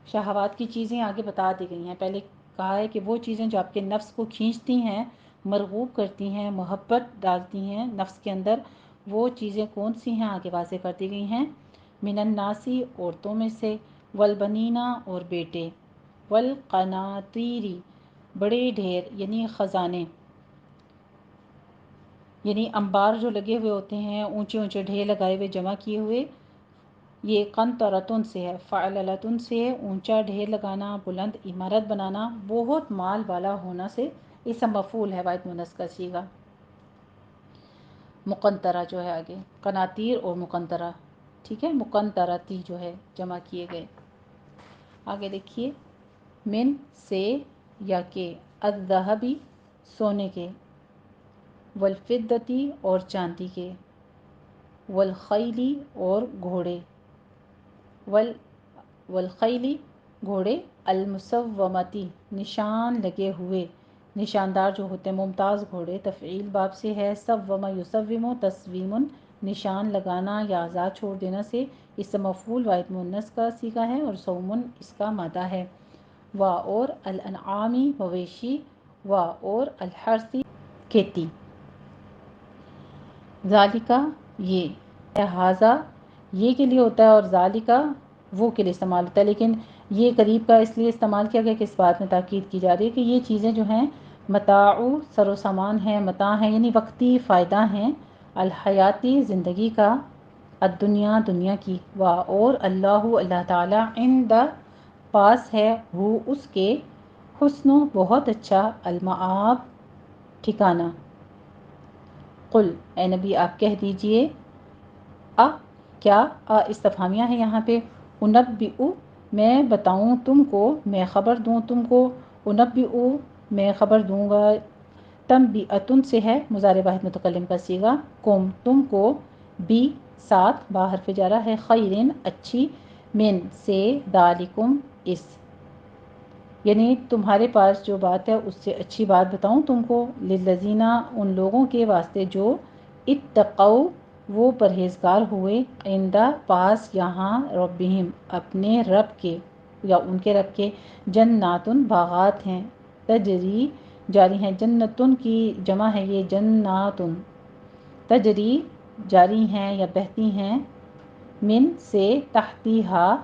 شہوات کی چیزیں آگے بتا دی گئی ہیں، پہلے کہا ہے کہ وہ چیزیں جو آپ کے نفس کو کھینچتی ہیں، مرغوب کرتی ہیں، محبت ڈالتی ہیں نفس کے اندر، وہ چیزیں کون سی ہیں آگے واضح کر دی گئی ہیں، من الناسی عورتوں میں سے، والبنینا اور بیٹے، والقناطیری بڑے ڈھیر یعنی خزانے، یعنی انبار جو لگے ہوئے ہوتے ہیں، اونچے اونچے ڈھیر لگائے ہوئے جمع کیے ہوئے، یہ قنطرتن سے ہے، فعللتن سے ہے، اونچا ڈھیر لگانا، بلند عمارت بنانا، بہت مال والا ہونا سے، اسم مفعول ہے واحد مؤنث کا صیغہ، مقنطرہ جو ہے آگے، قناطیر اور مقنطرہ، ٹھیک ہے، مقنطرتی جو ہے جمع کیے گئے، آگے دیکھیے، من سے یا کہ، الذهبی سونے کے، والفدتی اور چاندی کے، والخیلی اور گھوڑے، والخیلی گھوڑے، المسومتی نشان لگے ہوئے، نشاندار جو ہوتے ہیں، ممتاز گھوڑے، تفعیل باب سے ہے، سوم یسوم تسویم نشان لگانا یا آزاد چھوڑ دینا سے، اسم مفعول واحد مؤنث کا صیغہ ہے اور سومن اس کا مادہ ہے، و اور الانعامی مویشی، و اور الحرثی کھیتی، ذالکا یہ، لہذا یہ کے لیے ہوتا ہے اور ذالکا وہ کے لیے استعمال ہوتا ہے، لیکن یہ قریب کا اس لیے استعمال کیا گیا کہ اس بات میں تاکید کی جا رہی ہے کہ یہ چیزیں جو ہیں متاع سر و سامان ہیں، متاع ہیں یعنی وقتی فائدہ ہیں، الحیاتی زندگی کا، الدنیا دنیا کی، اور اللہ تعالیٰ عند پاس ہے، وہ اس کے، حسن بہت اچھا، المآب ٹھکانہ۔ قل اے نبی آپ کہہ دیجئے، کیا استفہامیہ ہے یہاں پہ، انبئ میں بتاؤں تم کو، میں خبر دوں تم کو، انبئ میں خبر دوں گا، تنبیئتن سے ہے مضارع واحد متکلم کا صیغہ، کم تم کو، بی ساتھ با حرف جارہ ہے، خیرن اچھی، من سے، ذالکم اس، یعنی تمہارے پاس جو بات ہے اس سے اچھی بات بتاؤں تم کو، للذین ان لوگوں کے واسطے جو اتقوا وہ پرہیزگار ہوئے، عند پاس یہاں، ربہم اپنے رب کے یا ان کے رب کے، جناتن باغات ہیں، تجری جاری ہیں، جنتن کی جمع ہے یہ جناتن، تجری جاری ہیں یا بہتی ہیں، من سے، تحتیہا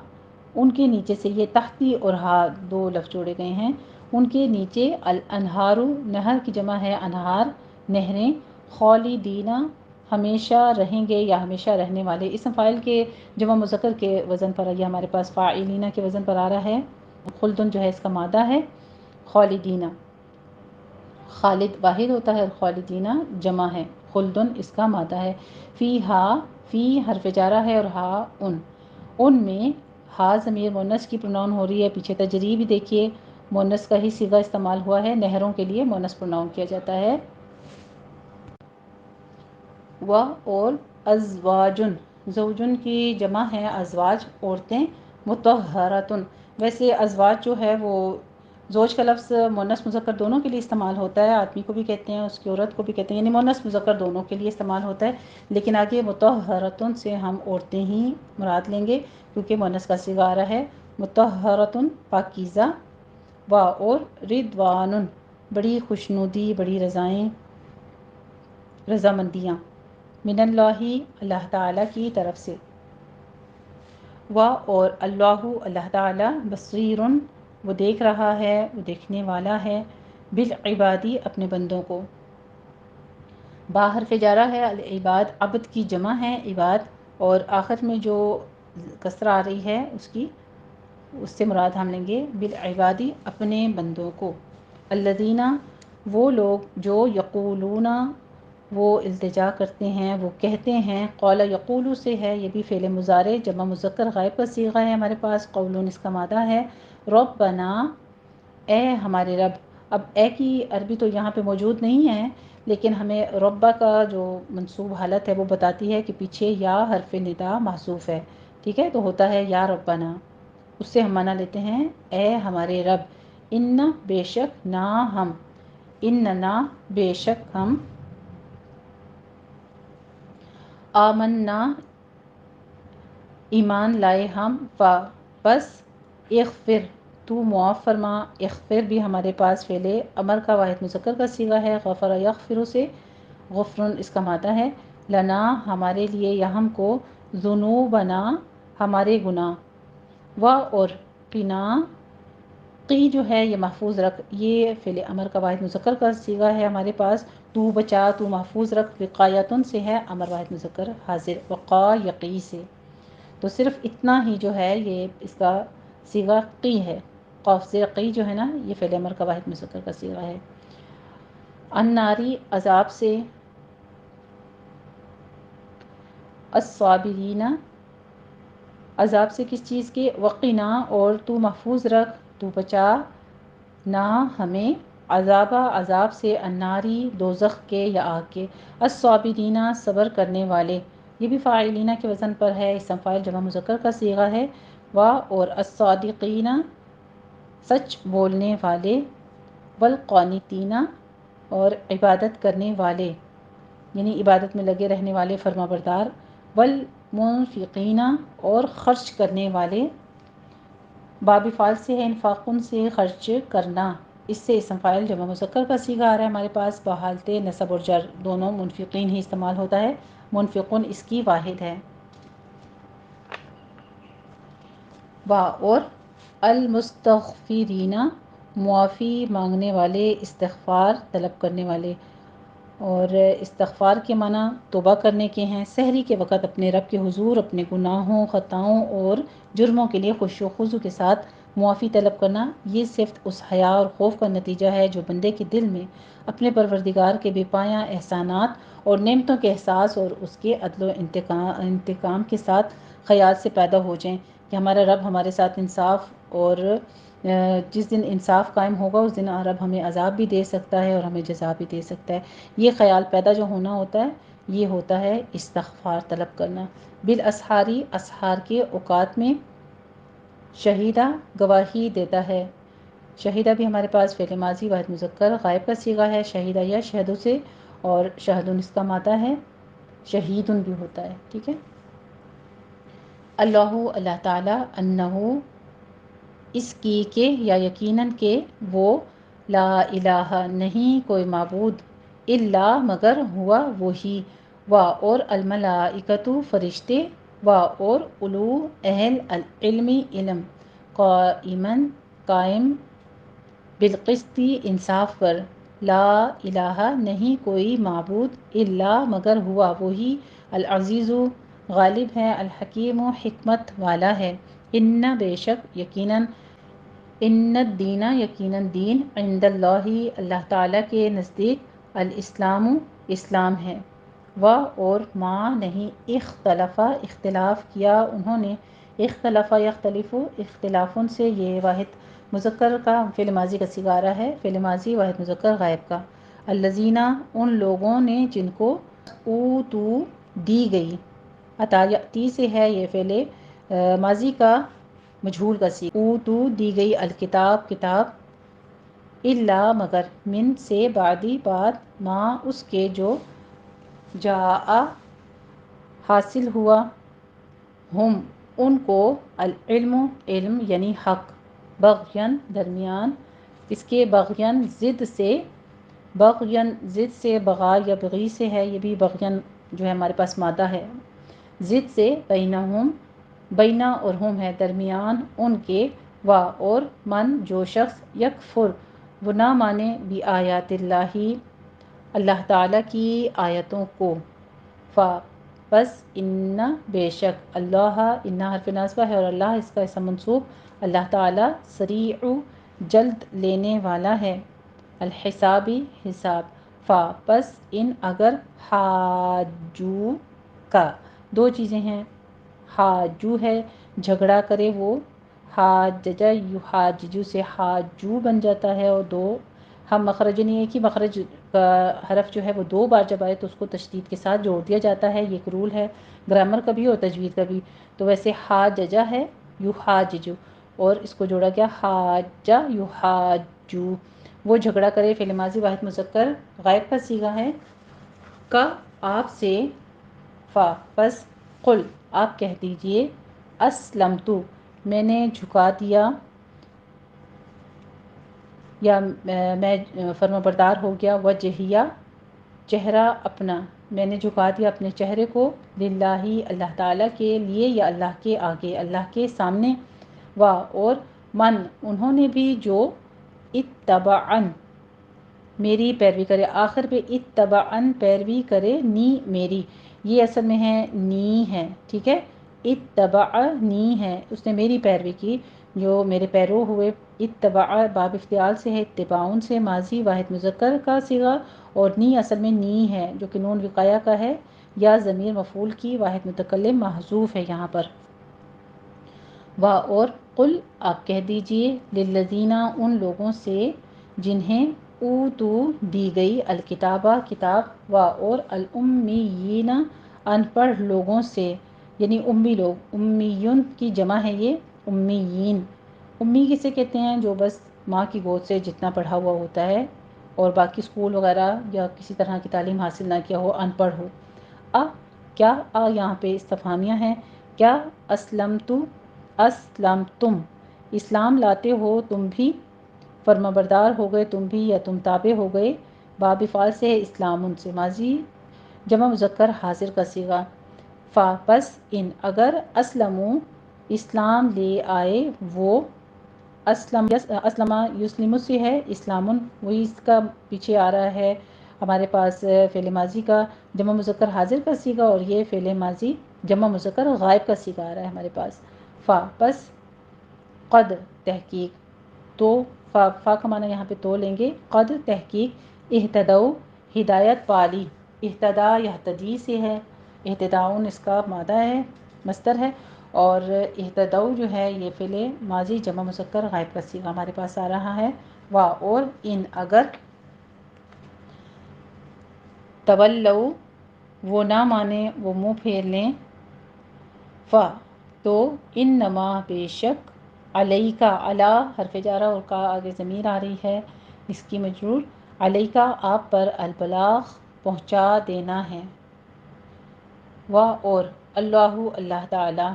ان کے نیچے سے، یہ تحتی اور ہا دو لفظ جوڑے گئے ہیں، ان کے نیچے، الانہار نہر کی جمع ہے انہار، نہریں، خالدینہ ہمیشہ رہیں گے یا ہمیشہ رہنے والے، اسم فاعل کے جمع مذکر کے وزن پر یہ ہمارے پاس فاعلینہ کے وزن پر آ رہا ہے، خلدن جو ہے اس کا مادہ ہے، خالدینہ خالد واحد ہوتا ہے اور خالدینہ جمع ہے، خلدن اس کا مادہ ہے، فی ہا فی حرف جارہ ہے اور ہا ان میں، ہا ضمیر مونس کی پروناؤن ہو رہی ہے، پیچھے تجری بھی دیکھیے مونس کا ہی صیغہ استعمال ہوا ہے، نہروں کے لیے مونس پروناؤن کیا جاتا ہے، و اور ازواجن زوجن کی جمع ہے ازواج عورتیں، مطہراتن ویسے ازواج جو ہے وہ زوج کا لفظ مونس مذکر دونوں کے لیے استعمال ہوتا ہے، آدمی کو بھی کہتے ہیں اس کی عورت کو بھی کہتے ہیں، یعنی مونس مذکر دونوں کے لیے استعمال ہوتا ہے، لیکن آگے مطہراتن سے ہم عورتیں ہی مراد لیں گے کیونکہ مونس کا صیغہ آ رہا ہے، مطہراتن پاکیزہ، و اور رضوان بڑی خوشنودی، بڑی رضامندیاں، من اللہ اللہ تعالیٰ کی طرف سے، و اور اللہ تعالیٰ بصیر وہ دیکھ رہا ہے، وہ دیکھنے والا ہے، بالعبادی اپنے بندوں کو، با حرف جارہ ہے، العباد عبد کی جمع ہے عباد، اور آخر میں جو کسرہ آ رہی ہے اس سے مراد ہم لیں گے بالعبادی اپنے بندوں کو، الذین وہ لوگ جو یقولون وہ التجا کرتے ہیں، وہ کہتے ہیں، قول یقول سے ہے یہ بھی فعل مضارع جمع مذکر غائب کا صیغہ ہے ہمارے پاس، قولون اس کا مادہ ہے، ربنا اے ہمارے رب، اب اے کی عربی تو یہاں پہ موجود نہیں ہے لیکن ہمیں ربا کا جو منصوب حالت ہے وہ بتاتی ہے کہ پیچھے یا حرف ندا محذوف ہے، ٹھیک ہے، تو ہوتا ہے یا ربنا، اس سے ہم مانا لیتے ہیں اے ہمارے رب، ان بے شک نہ ہم، اننا بے شک ہم، آمنا ایمان لائے ہم، بس اغفر تو معاف فرما، اغفر بھی ہمارے پاس فعل امر کا واحد مذکر کا صیغہ ہے، غفر یغفر سے، غفرن اس کا مادہ ہے، لنا ہمارے لیے یا ہم کو، ذنوبنا ہمارے گناہ، و اور قنا قی جو ہے یہ محفوظ رکھ، یہ فعل امر کا واحد مذکر کا صیغہ ہے ہمارے پاس، تو بچا تو محفوظ رکھ، وقایتن سے ہے امر واحد مذکر حاضر، وقا یقی سے، تو صرف اتنا ہی جو ہے یہ اس کا صیغہ قی ہے، قاف زیر قی جو ہے نا یہ فعل امر کا واحد مذکر کا صیغہ ہے، الناری عذاب سے، الصابرین عذاب سے کس چیز کے، وقنا اور تو محفوظ رکھ، تو بچا نہ ہمیں، عذاب سے، الناری دوزخ کے یا آگ کے، الصابرین صبر کرنے والے، یہ بھی فاعلینہ کے وزن پر ہے، اسم فاعل جمع مذکر کا صیغہ ہے، و اور الصادقین سچ بولنے والے، والقانتین اور عبادت کرنے والے یعنی عبادت میں لگے رہنے والے فرما بردار، والمنفقین اور خرچ کرنے والے، باب فعل سے ہے، انفاقن سے خرچ کرنا، اس سے اسم فاعل جمع مذکر کا صیغہ آ رہا ہے ہمارے پاس، بحالت نصب اور جر دونوں منفقین ہی استعمال ہوتا ہے، منفقن اس کی واحد ہے، وا اور المستغفرین معافی مانگنے والے، استغفار طلب کرنے والے، اور استغفار کے معنی توبہ کرنے کے ہیں۔ سحری کے وقت اپنے رب کے حضور اپنے گناہوں، خطاؤں اور جرموں کے لیے خشوع و خضوع کے ساتھ معافی طلب کرنا، یہ صرف اس حیا اور خوف کا نتیجہ ہے جو بندے کے دل میں اپنے پروردگار کے بے پایاں احسانات اور نعمتوں کے احساس اور اس کے عدل و انتقام کے ساتھ خیال سے پیدا ہو جائیں کہ ہمارا رب ہمارے ساتھ انصاف، اور جس دن انصاف قائم ہوگا اس دن رب ہمیں عذاب بھی دے سکتا ہے اور ہمیں جزا بھی دے سکتا ہے۔ یہ خیال پیدا جو ہونا ہوتا ہے، یہ ہوتا ہے استغفار طلب کرنا۔ بالاسحاری، اسحار کے اوقات میں شہیدہ گواہی دیتا ہے۔ شہیدہ بھی ہمارے پاس فعل ماضی واحد مذکر غائب کا صیغہ ہے، شہیدہ یا شہدوں سے، اور شہدن اس کا مادہ ہے، شہیدن بھی ہوتا ہے، ٹھیک ہے۔ اللہ تعالیٰ، انہو اس کی کہ یا یقیناً کہ وہ، لا الہ نہیں کوئی معبود، الا مگر ہوا وہی، و اور الملائکۃ فرشتے، و اور اولو اہل العلم علم، قائمن قائم، بالقسط انصاف پر، لا الہ نہیں کوئی معبود الا مگر ہوا وہی، العزیز غالب ہے، الحکیم حکمت والا ہے، ان بے شک یقیناً، ان الدین یقیناً دین، عند اللہ اللہ تعالیٰ کے نزدیک، الاسلام اسلام ہے، و اور ما نہیں، اختلف اختلاف کیا انہوں نے، اختلف یختلف اختلافن سے، یہ واحد مذکر کا فعل ماضی کا صیغہ آ رہا ہے، فعل ماضی واحد مذکر غائب کا، الذین ان لوگوں نے جن کو، اوتو دی گئی، عطا یأتی سے ہے یہ فعل ماضی کا مجہول کا صیغہ، اوتو دی گئی، الکتاب کتاب، الا مگر، من سے بعدی بعد، ما اس کے جو، جاء حاصل ہوا، ہم ان کو، العلم علم یعنی حق، بغین درمیان اس کے، بغین ضد سے، بغین ضد سے، بغا یا بغی سے ہے، یہ بھی بغین جو ہے ہمارے پاس مادہ ہے، ضد سے، بینہم بینا اور ہم ہے درمیان ان کے، و اور من جو شخص، یکفر وہ نہ مانے، بھی آیات اللہ اللہ تعالیٰ کی آیتوں کو، فا بس، ان بے شک، اللہ ان حرف ناصبہ ہے اور اللہ اس کا اسم منصوب، اللہ تعالیٰ سریع جلد لینے والا ہے، الحسابی حساب، فا بس، ان اگر، حاجو کا، دو چیزیں ہیں، حاجو ہے جھگڑا کرے وہ، حاججہ یحاججو سے حاجو بن جاتا ہے، اور دو ہم مخرج نہیں ہے کہ مخرج کا حرف جو ہے وہ دو بار جب آئے تو اس کو تشدید کے ساتھ جوڑ دیا جاتا ہے، یہ ایک رول ہے گرامر کا بھی اور تجوید کا بھی۔ تو ویسے حاججہ ہے یحاججو، اور اس کو جوڑا گیا حاجہ یحاجو، وہ جھگڑا کرے، فعل ماضی واحد مذکر غائب کا صیغہ ہے، کا آپ سے، فا پس، قل آپ کہہ دیجئے، اسلمتو میں نے جھکا دیا، یا میں فرما بردار ہو گیا، وجہیہ چہرہ اپنا، میں نے جھکا دیا اپنے چہرے کو، للہ اللہ تعالیٰ کے لیے، یا اللہ کے آگے، اللہ کے سامنے، و اور من انہوں نے بھی جو، اتبعن میری پیروی کرے، آخر پہ اتبعن پیروی کرے، نی میری، یہ اصل میں ہے نی ہے، ٹھیک ہے، اتبعنی ہے، اس نے میری پیروی کی، جو میرے پیرو ہوئے، اتبع باب افتعال سے ہے، اتباعن سے، ماضی واحد مذکر کا صیغہ، اور نی اصل میں نی ہے جو کہ نون وقایہ کا ہے، یا ضمیر مفعول کی واحد متکلم محذوف ہے یہاں پر، و اور قل آپ کہہ دیجئے، للذین ان لوگوں سے جنہیں، اوتو دی گئی، الکتابہ کتاب، و اور الامیین ان پڑھ لوگوں سے، یعنی امی لوگ، امیون کی جمع ہے یہ، امیین، امی کسے کہتے ہیں، جو بس ماں کی گود سے جتنا پڑھا ہوا ہوتا ہے اور باقی اسکول وغیرہ یا کسی طرح کی تعلیم حاصل نہ کیا ہو، ان پڑھ ہو۔ کیا یہاں پہ استفہامیہ ہیں، کیا اسلمتم اسلام لاتے ہو تم بھی، فرما بردار ہو گئے تم بھی، یا تم تابع ہو گئے، باب فعال سے ہے، اسلام ان سے، ماضی جمع مذکر حاضر کا صیغہ، فا پس، ان اگر، اسلموا اسلام لے آئے وہ، اسلم یسلم سے ہے اسلام، وہی اس کا پیچھے آ رہا ہے ہمارے پاس فعل ماضی کا جمع مذکر حاضر کا سیگا، اور یہ فعل ماضی جمع مذکر غائب کا سیگا آ رہا ہے ہمارے پاس۔ فا پس قد تحقیق، تو فا کا معنی یہاں پہ تو لیں گے، قد تحقیق اہتدو ہدایت پالی، اہتدا یہتدی سے ہے، اہتداؤن اس کا مادہ ہے مصدر ہے، اور اہتدو جو ہے یہ فعل ماضی جمع مذکر غائب کا صیغہ ہمارے پاس آ رہا ہے۔ وا اور ان اگر تولو وہ نہ مانے، وہ منہ پھیر لیں، فا تو انما بے شک، علیکا علی حرف جارہ اور کا آگے ضمیر آ رہی ہے اس کی مجرور، علیکا آپ پر، البلاغ پہنچا دینا ہے، وا اور اللہ اللہ تعالی،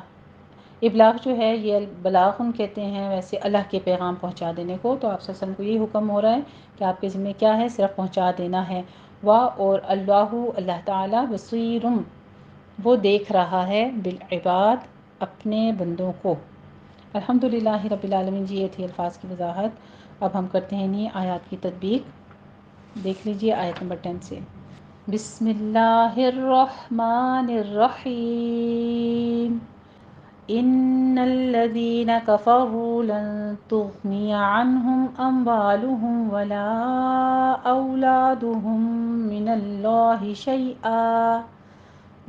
ابلاغ جو ہے یہ بلاغن کہتے ہیں ویسے اللہ کے پیغام پہنچا دینے کو، تو آپ صلی اللہ علیہ وسلم کو یہ حکم ہو رہا ہے کہ آپ کے ذمہ کیا ہے، صرف پہنچا دینا ہے۔ وا اور اللہ اللہ تعالی بصیرم وہ دیکھ رہا ہے، بالعباد اپنے بندوں کو۔ الحمدللہ رب العالمین جی، یہ تھی الفاظ کی وضاحت۔ اب ہم کرتے ہیں انہی آیات کی تطبیق، دیکھ لیجئے آیت نمبر 10 سے۔ بسم اللہ الرحمن الرحیم، ان الذین کفروا لن تغنی عنہم اموالہم ولا اولادہم من اللہ شیئا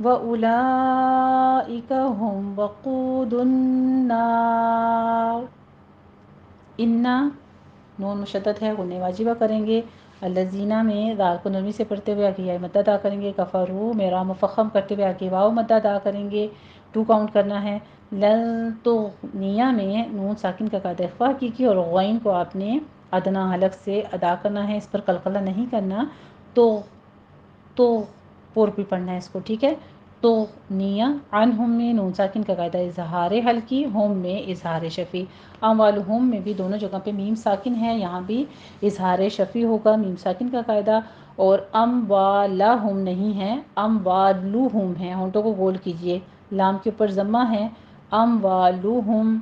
وَأُولَئِكَ هُمْ وَقُودُ النَّارِ۔ انا نون مشدد ہے، غنہ واجبہ کریں گے، الذین میں دال کو نرمی سے پڑھتے ہوئے آگے یا مد ادا کریں گے، کفروا میں را مفخم کرتے ہوئے آگے واو مد ادا کریں گے، 2 کاؤنٹ کرنا ہے۔ لن تغنیہ میں نون ساکن کا قاعدہ اخفا کی اور غین کو آپ نے ادنا حلق سے ادا کرنا ہے، اس پر قلقلہ نہیں کرنا، تو پور بھی پڑھنا ہے اس کو، ٹھیک ہے۔ تو نیا عنہم میں نون ساکن کا قاعدہ اظہار حلقی، ہوم میں اظہار شفی، اموالہم میں بھی دونوں جگہ پہ میم ساکن ہے، یہاں بھی اظہار شفی ہوگا میم ساکن کا قاعدہ، اور اموالہم نہیں ہے، اموالہم ہے، ہونٹوں کو گول کیجئے، لام کے اوپر ضمہ ہے، اموالہم۔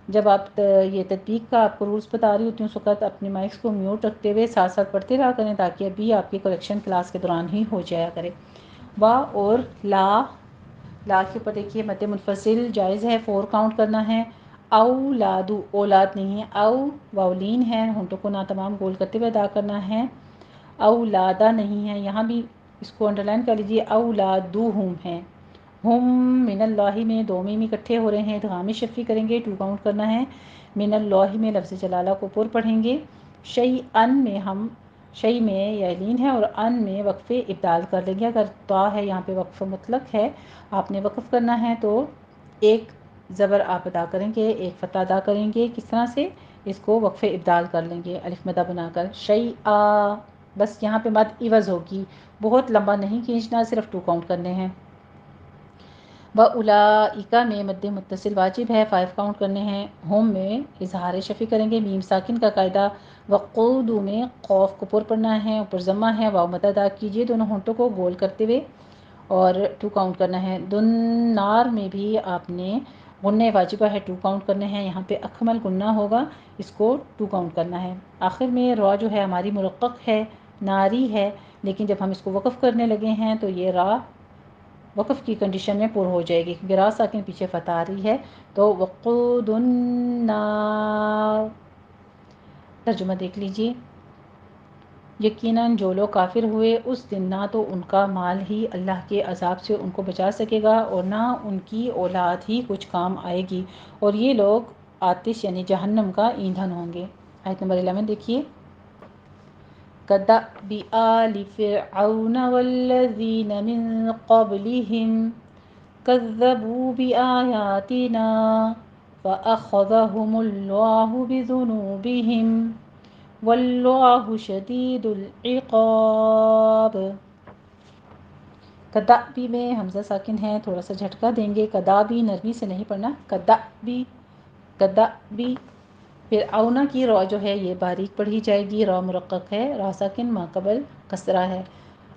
جب آپ یہ تطبیق کا آپ کو رولز بتا رہی ہوتی ہوں اس وقت اپنے مائکس کو میوٹ رکھتے ہوئے ساتھ ساتھ پڑھتے رہا کریں، تاکہ ابھی آپ کی کریکشن کلاس کے دوران ہی ہو جایا کرے۔ وا اور لا کے اوپر دیکھیے مد منفصل جائز ہے، 4 کاؤنٹ کرنا ہے۔ اولادو اولاد نہیں ہے، او واولین ہے، ہونٹوں کو ناتمام گول کرتے ہوئے ادا کرنا ہے، اولادا نہیں ہے، یہاں بھی اس کو انڈر لائن کر لیجیے، اولادوہم ہے، ہم من اللہ میں 2 میم اکٹھے ہو رہے ہیں، ادغام شفی کریں گے، 2 کاؤنٹ کرنا ہے، من اللہ میں لفظ جلالہ کو پر پڑھیں گے، شیئن میں ہم شیء میں یا لین ہے اور ان میں وقف ابدال کر لیں گے، اگر تا ہے یہاں پہ وقف مطلق ہے، آپ نے وقف کرنا ہے تو ایک زبر آپ ادا کریں گے، ایک فتح ادا کریں گے، کس طرح سے، اس کو وقف ابدال کر لیں گے الف مدہ بنا کر، شیئا، بس یہاں پہ مد عوض ہوگی، بہت لمبا نہیں کھینچنا، صرف 2 کاؤنٹ کرنے ہیں۔ وَأُولَئِکَ میں مد متصل واجب ہے، 5 کاؤنٹ کرنے ہیں، ہم میں اظہار شفی کریں گے، میم ساکن کا قاعدہ، وقود میں قوف کو پر پڑھنا ہے، اوپر ضمہ ہے، واو مد ادا کیجئے دونوں ہونٹوں کو گول کرتے ہوئے، اور 2 کاؤنٹ کرنا ہے۔ دنار میں بھی آپ نے غنہ واجبہ ہے، 2 کاؤنٹ کرنے ہیں، یہاں پہ اکمل غنہ ہوگا، اس کو 2 کاؤنٹ کرنا ہے۔ آخر میں را جو ہے ہماری مرقق ہے، ناری ہے، لیکن جب ہم اس کو وقف کرنے لگے ہیں تو یہ را وقف کی کنڈیشن میں پر ہو جائے گی، کیونکہ را ساکن پیچھے فتح آ رہی ہے، تو وقود النار۔ ترجمہ دیکھ لیجئے، یقیناً جو لوگ کافر ہوئے اس دن نہ تو ان کا مال ہی اللہ کے عذاب سے ان کو بچا سکے گا اور نہ ان کی اولاد ہی کچھ کام آئے گی، اور یہ لوگ آتش یعنی جہنم کا ایندھن ہوں گے۔ آیت نمبر 11 دیکھیے، كدأب آل فرعون والذين من قبلهم كذبوا بآياتنا فأخذهم الله بذنوبهم واللہ شدید العقاب۔ کدابی میں حمزہ ساکن ہے، تھوڑا سا جھٹکا دیں گے، کدابی نرمی سے نہیں پڑھنا، کدابی۔ پھر اونا کی را جو ہے یہ باریک پڑھی جائے گی، را مرقق ہے، را ساکن ما قبل کسرہ ہے،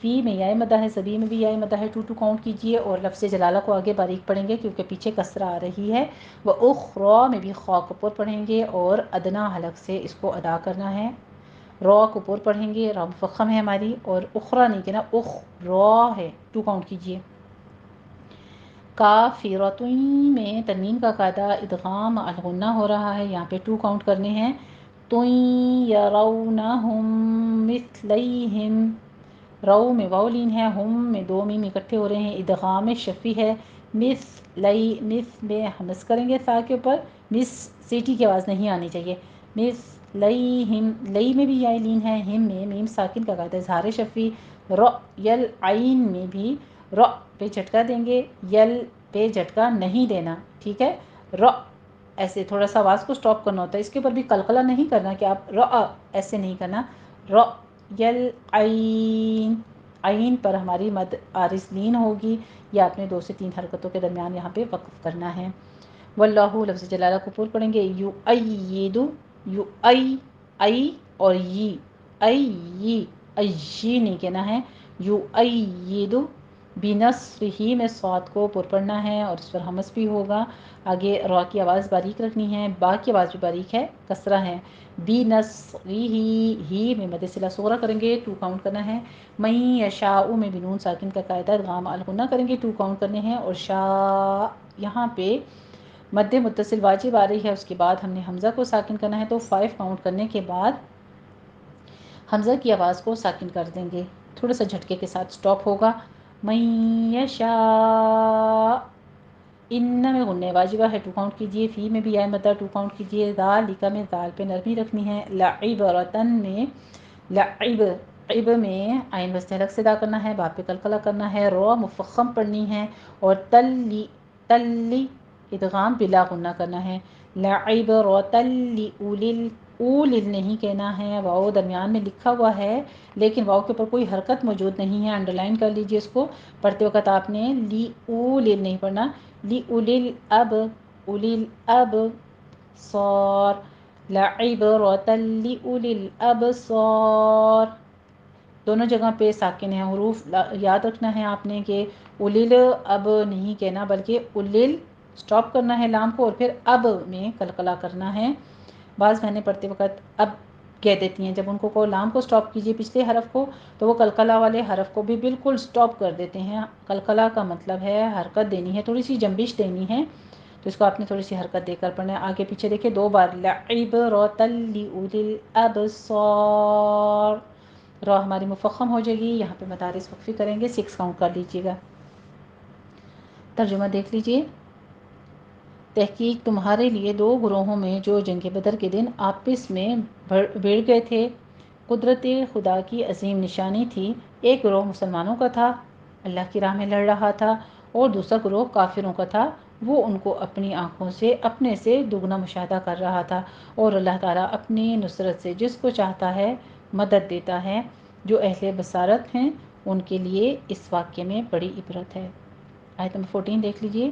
فی میں یا مدہ ہے، سبی میں بھی یا مدہ ہے، ٹو کاؤنٹ کیجئے اور لفظ جلالہ کو آگے باریک پڑھیں گے کیونکہ پیچھے کسرہ آ رہی ہے۔ وہ اخرا میں بھی خا کو پر پڑھیں گے اور ادنا حلق سے اس کو ادا کرنا ہے۔ را کو پر پڑھیں گے، را مفخم ہے ہماری، اور اخرا نہیں کہنا، اخرا ہے، ٹو کاؤنٹ کیجئے۔ کافرتین میں تنوین کا قاعدہ ادغام الغنہ ہو رہا ہے، یہاں پہ ٹو کاؤنٹ کرنے ہیں۔ تُن یرونہم مثلیہم، رو میں واو لین ہے، ہم میں دو میم اکٹھے ہو رہے ہیں، ادغام شفی ہے۔ مثلی، مس میں حمز کریں گے سا کے اوپر، مس سیٹی کی آواز نہیں آنی چاہیے۔ مثلیہم، لئی میں بھی یا لین ہے، ہم میں میم ساکن کا قاعدہ اظہار شفی۔ یل عین میں بھی ر پہ جھٹکا دیں گے، یل پہ جھٹکا نہیں دینا، ٹھیک ہے۔ ر ایسے تھوڑا سا آواز کو سٹاپ کرنا ہوتا ہے، اس کے اوپر بھی قلقلہ نہیں کرنا کہ آپ ایسے نہیں کرنا۔ ر یل عین، عین پر ہماری مد عارض لین ہوگی، یا اپنے 2 سے 3 حرکتوں کے درمیان یہاں پہ وقف کرنا ہے۔ واللہ لفظ جلالہ کو پور پڑھیں گے، یو ایدو، یو ای اور ای نہیں کہنا ہے، یو ایدو بنصرہ میں صاد کو پر پڑھنا ہے اور اس پر حمز بھی ہوگا۔ آگے را کی آواز باریک رکھنی ہے، با کی آواز بھی باریک ہے، کسرہ ہے۔ بنصرہ ہی میں مد صلہ صغرا کریں گے، 2 کاؤنٹ کرنا ہے۔ من یشاء میں بھی نون ساکن کا قاعدہ ادغام الغنہ کریں گے، 2 کاؤنٹ کرنے ہیں، اور شاء یہاں پہ مد متصل واجب آ رہی ہے، اس کے بعد ہم نے حمزہ کو ساکن کرنا ہے، تو 5 کاؤنٹ کرنے کے بعد حمزہ کی آواز کو ساکن کر دیں گے، تھوڑا سا جھٹکے کے ساتھ سٹاپ ہوگا۔ من یشاء، ان میں غنہ واجبہ ہے، 2 کاؤنٹ کیجئے۔ فی میں بھی آئے مدہ، 2 کاؤنٹ کیجئے۔ ذالک میں ذال پہ نرمی رکھنی ہے۔ لعبرتن میں عب میں عین وسط حلق سے ادا کرنا ہے، با پہ قلقلہ کرنا ہے، رو مفخم پڑھنی ہے، اور تلی ادغام بلا غنہ کرنا ہے۔ لعبرتن اولی نہیں کہنا ہے، واؤ درمیان میں لکھا ہوا ہے لیکن واؤ کے اوپر کوئی حرکت موجود نہیں ہے، انڈرلائن کر لیجئے اس کو، پڑھتے وقت آپ نے لی اول نہیں پڑھنا، لی اولیل اب صار، لعبرۃ لأولی الابصار، دونوں جگہ پہ ساکن ہیں، حروف یاد رکھنا ہے آپ نے کہ اولیل اب نہیں کہنا بلکہ اولیل سٹاپ کرنا ہے لام کو، اور پھر اب میں قلقلہ کرنا ہے۔ بعض بہنیں پڑھتے وقت اب کہہ دیتی ہیں، جب ان کو لام کو سٹاپ کیجئے پچھلے حرف کو، تو وہ قلقلہ والے حرف کو بھی بالکل سٹاپ کر دیتے ہیں۔ قلقلہ کا مطلب ہے حرکت دینی ہے، تھوڑی سی جنبش دینی ہے، تو اس کو آپ نے تھوڑی سی حرکت دے کر پڑھنا ہے۔ آگے پیچھے دیکھیں 2 بار، لعبرۃ لأولی الابصار، را ہماری مفخم ہو جائے گی، یہاں پہ مدارس وقفی کریں گے، 6 کاؤنٹ کر لیجئے گا۔ ترجمہ دیکھ لیجئے۔ تحقیق تمہارے لیے 2 گروہوں میں جو جنگ بدر کے دن آپس میں بھڑ گئے تھے، قدرت خدا کی عظیم نشانی تھی۔ ایک گروہ مسلمانوں کا تھا، اللہ کی راہ میں لڑ رہا تھا، اور دوسرا گروہ کافروں کا تھا، وہ ان کو اپنی آنکھوں سے اپنے سے دگنا مشاہدہ کر رہا تھا، اور اللہ تعالیٰ اپنی نصرت سے جس کو چاہتا ہے مدد دیتا ہے۔ جو اہل بصارت ہیں ان کے لیے اس واقعے میں بڑی عبرت ہے۔ آیت نمبر 14 دیکھ لیجئے۔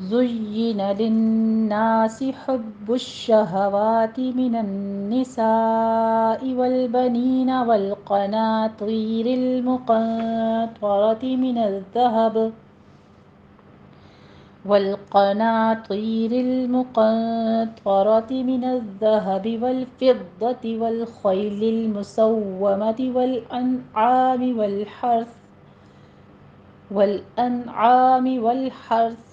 زُيِّنَ لِلنَّاسِ حُبُّ الشَّهَوَاتِ مِنَ النِّسَاءِ وَالْبَنِينَ وَالْقَنَاطِيرِ المقنطرة من الذهب والفضة والخيل المسومة والأنعام والحرث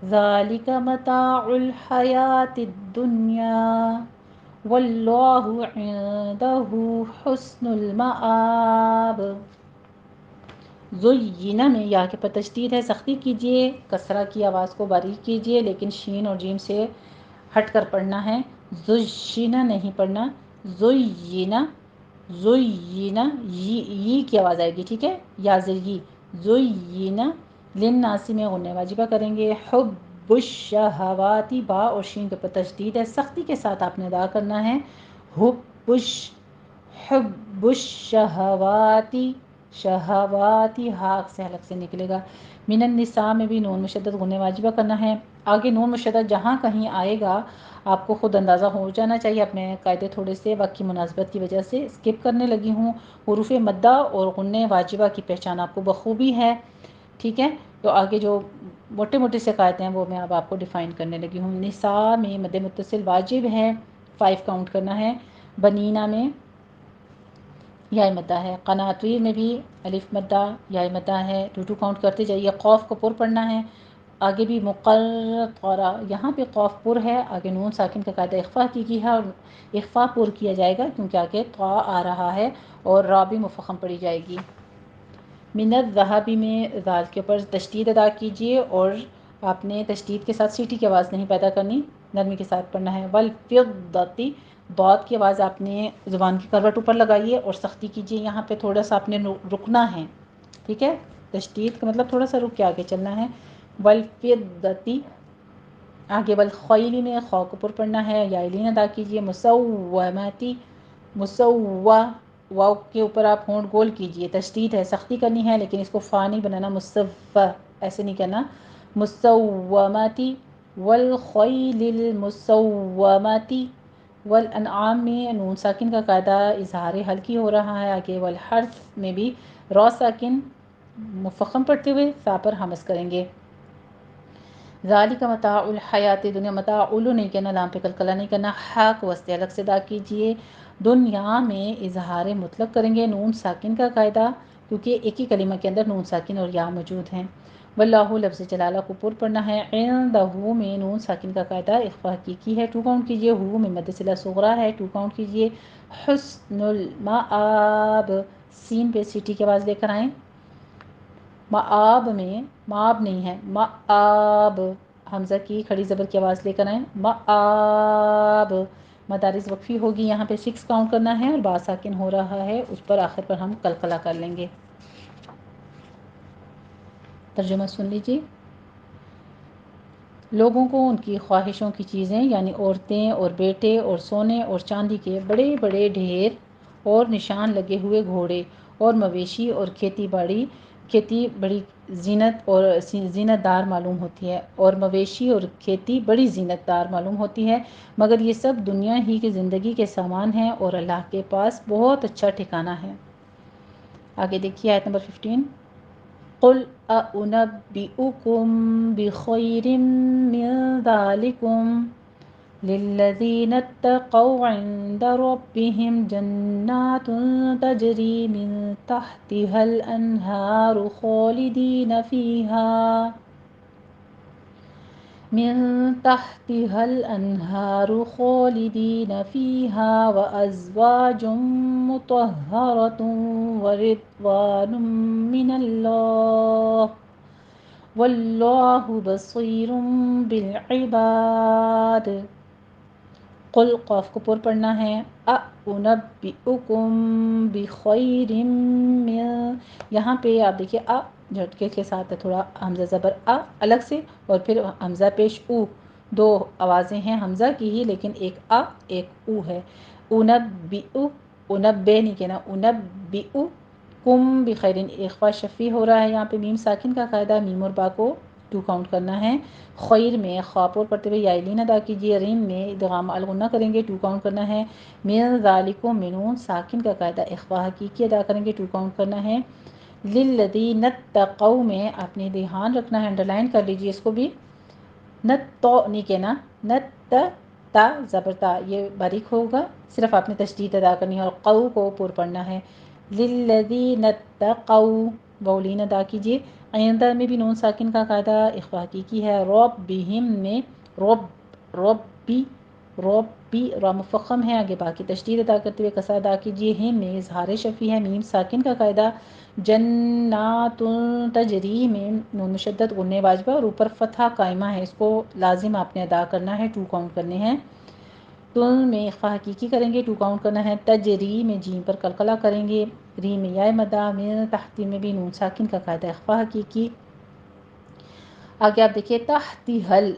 ذلك متاع الحياة الدنيا والله عنده حسن المآب۔ زینہ میں یا کے پر تشدید ہے، سختی کیجئے، کسرہ کی آواز کو باریک کیجئے، لیکن شین اور جیم سے ہٹ کر پڑھنا ہے، زینہ نہیں پڑھنا، زینہ یہ کی آواز آئے گی، ٹھیک ہے، یا زی، زینہ للناس میں غنہ واجبہ کریں گے۔ حب الشہوات، با اور شین کے پر تشدید ہے، سختی کے ساتھ آپ نے ادا کرنا ہے۔ حب الشہوات، شہواتی ہاک سے حلق سے نکلے گا۔ من النساء میں بھی نون مشدد غنہ واجبہ کرنا ہے۔ آگے نون مشدد جہاں کہیں آئے گا آپ کو خود اندازہ ہو جانا چاہیے، اپنے قاعدے تھوڑے سے وقت کی مناسبت کی وجہ سے اسکپ کرنے لگی ہوں۔ حروف مدہ اور غنہ واجبہ کی پہچان آپ کو بخوبی ہے، ٹھیک ہے؟ تو آگے جو موٹے موٹے سے قاعدے ہیں وہ میں اب آپ کو ڈیفائن کرنے لگی ہوں۔ نساء میں مد متصل واجب ہے، 5 کاؤنٹ کرنا ہے۔ بنینا میں یا مدہ ہے۔ قناطیر میں بھی الف مدہ یا مدہ ہے، 2 کاؤنٹ کرتے جائیے۔ قوف کو پر پڑھنا ہے۔ آگے بھی مقرقرہ، یہاں پہ قوف پر ہے، آگے نون ساکن کا قاعدہ اخفا کی ہے، اور اخفا پر کیا جائے گا کیونکہ آگے طا آ رہا ہے اور را بھی مفخم پڑھی جائے گی۔ من الذهبی میں ذال کے اوپر تشدید ادا کیجئے اور آپ نے تشدید کے ساتھ سیٹی کی آواز نہیں پیدا کرنی، نرمی کے ساتھ پڑھنا ہے۔ والفضتی، ضاد کی آواز آپ نے زبان کی کروٹ اوپر لگائیے اور سختی کیجئے، یہاں پہ تھوڑا سا آپ نے رکنا ہے، ٹھیک ہے؟ تشدید کا مطلب تھوڑا سا رک کے آگے چلنا ہے۔ والفضتی، آگے والخیل میں خاء کو پر پڑھنا ہے، یا لین ادا کیجئے۔ مسوماتی، مسوا، واو کے اوپر آپ ہونٹ گول کیجئے، تشدید ہے، سختی کرنی ہے، لیکن اس کو فا نہیں بنانا، مصفہ ایسے نہیں کرنا۔ مسوماتی والخیل المسوماتی، والانعام میں نون ساکن کا قاعدہ اظہار ہلکی ہو رہا ہے، آگے والحرث میں بھی را ساکن مفخم پڑھتے ہوئے فا پر حمز کریں گے۔ ذالک متاع الحیات دنیا، متاع علو نہیں کہنا، لام پہ کلکلہ نہیں کرنا، ہا کو وسط الگ سے ادا کیجئے۔ دنیا میں اظہار مطلق کریں گے، نون ساکن کا قاعدہ، کیونکہ ایک ہی کلمہ کے اندر نون ساکن اور یا موجود ہیں۔ واللہ لفظ جلالہ کو پر پڑھنا ہے۔ عندہ میں نون ساکن کا قاعدہ اخفا حقیقی ہے، 2 کاؤنٹ کیجئے۔ ہو میں مد صلہ صغرا ہے، 2 کاؤنٹ کیجئے۔ حسن المآب، سین پہ سیٹی کی آواز لے کر آئیں۔ معاب میں معاب نہیں ہے، معاب، حمزہ کی کھڑی زبر کی آواز لے کر آئیں۔ معاب، مدارس وقفی ہوگی، یہاں پہ 6 کاؤنٹ کرنا ہے اور با ساکن ہو رہا ہے، اس پر آخر پر ہم قلقلہ کر لیں گے۔ ترجمہ سن لیجیے۔ لوگوں کو ان کی خواہشوں کی چیزیں یعنی عورتیں اور بیٹے اور سونے اور چاندی کے بڑے بڑے ڈھیر اور نشان لگے ہوئے گھوڑے اور مویشی اور کھیتی بڑی زینت اور زینت دار معلوم ہوتی ہے، اور مویشی اور کھیتی بڑی زینت دار معلوم ہوتی ہے، مگر یہ سب دنیا ہی کی زندگی کے سامان ہیں اور اللہ کے پاس بہت اچھا ٹھکانہ ہے۔ آگے دیکھیے آیت نمبر 15۔ قل أنبئكم بخير من ذلكم للذين اتقوا عند ربهم جنات تجري من تحتها الأنهار خالدين فيها وأزواج مطهرة ورضوان من الله والله بصير بالعباد۔ قل، قاف کو پر پڑھنا ہے۔ اُنبئکم بخیر من، یہاں پہ آپ دیکھیے جھٹکے کے ساتھ ہے، تھوڑا حمزہ زبر الگ سے اور پھر حمزہ پیش او، 2 آوازیں ہیں حمزہ کی ہی، لیکن ایک ایک او ہے۔ انبئ، انبئ نہیں کہنا، انبئ کم بخیر، اخفا شفی ہو رہا ہے، یہاں پہ میم ساکن کا قاعدہ، میم اور با کو 2 کاؤنٹ کرنا ہے۔ خیر میں خاپور پڑھتے ہوئے یائلین ادا کیجیے، ریم میں ادغام الغنہ کریں گے، 2 کاؤنٹ کرنا ہے۔ من ذالکم، نون ساکن کا قاعدہ اخفا حقیقی ادا کریں گے، 2 کاؤنٹ کرنا ہے۔ للذین اتقوا میں آپ نے دھیان رکھنا ہے، انڈرلائن کر لیجیے اس کو بھی، نت نہیں کہنا، نت تا زبر تا، یہ باریک ہوگا، صرف آپ نے تشدید ادا کرنی ہے اور قو کو پر پڑھنا ہے۔ للذین اتقوا، بولین ادا کیجیے۔ آئندہ میں بھی نون ساکن کا قاعدہ اخفا حقیقی ہے۔ ربہم میں ربی، را مفخم ہے، آگے باقی تشدید ادا کرتے ہوئے کسر ادا کیجیے۔ ہم میں اظہار شفی ہے، میم ساکن کا قاعدہ۔ جنات تجری میں نون مشدد غنہ واجبہ اور اوپر فتحہ قائمہ ہے، اس کو لازم آپ نے ادا کرنا ہے، 2 کاؤنٹ کرنے ہیں۔ تن میں اخفا حقیقی کریں گے، 2 کاؤنٹ کرنا ہے۔ تجری میں جیم پر قلقلہ کریں گے، ری میں یا مدہ، من تحتی میں بھی نون ساکن کا قاعدہ اخفا حقیقی۔ آگے آپ دیکھیے تحتی حل،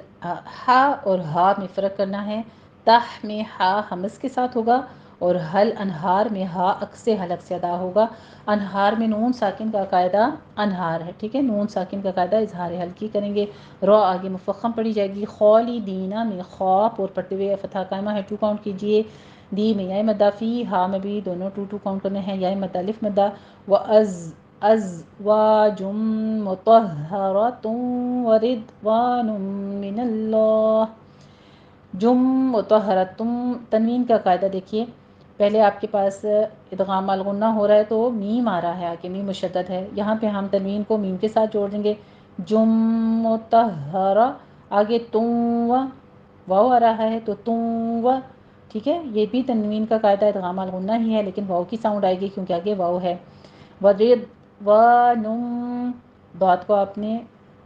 ہا اور ہا میں فرق کرنا ہے۔ تح میں ہا حمز کے ساتھ ہوگا اور حل انہار میں ہا عکس حلق سے ادا ہوگا۔ انہار میں نون ساکن کا قاعدہ انہار ہے، ٹھیک ہے، نون ساکن کا قاعدہ اظہار حل کی کریں گے۔ را آگے مفخم پڑھی جائے گی۔ خالدینہ میں خا پور پڑھتے ہوئے فتح قائمہ ہے، 2 کاؤنٹ کیجئے۔ دی میں یا مدہ، فی ہا میں بھی دونوں 2 کاؤنٹ کرنے ہیں، یا مدہ الف مدہ۔ ازواج مطہرۃ ورضوان من اللہ۔ جم مطہرتم، تنوین کا قاعدہ دیکھیے، پہلے آپ کے پاس ادغام الغنہ ہو رہا ہے تو میم آ رہا ہے، آگے میم مشدد ہے، یہاں پہ ہم تنوین کو میم کے ساتھ جوڑ دیں گے۔ جم مطہرہ، آگے تم واو آ رہا ہے تو تم و، ٹھیک ہے، یہ بھی تنوین کا قاعدہ ادغام الغنہ ہی ہے، لیکن واو کی ساؤنڈ آئے گی کیونکہ آگے واو ہے۔ وَرِضْوَانٌ، بات کو آپ نے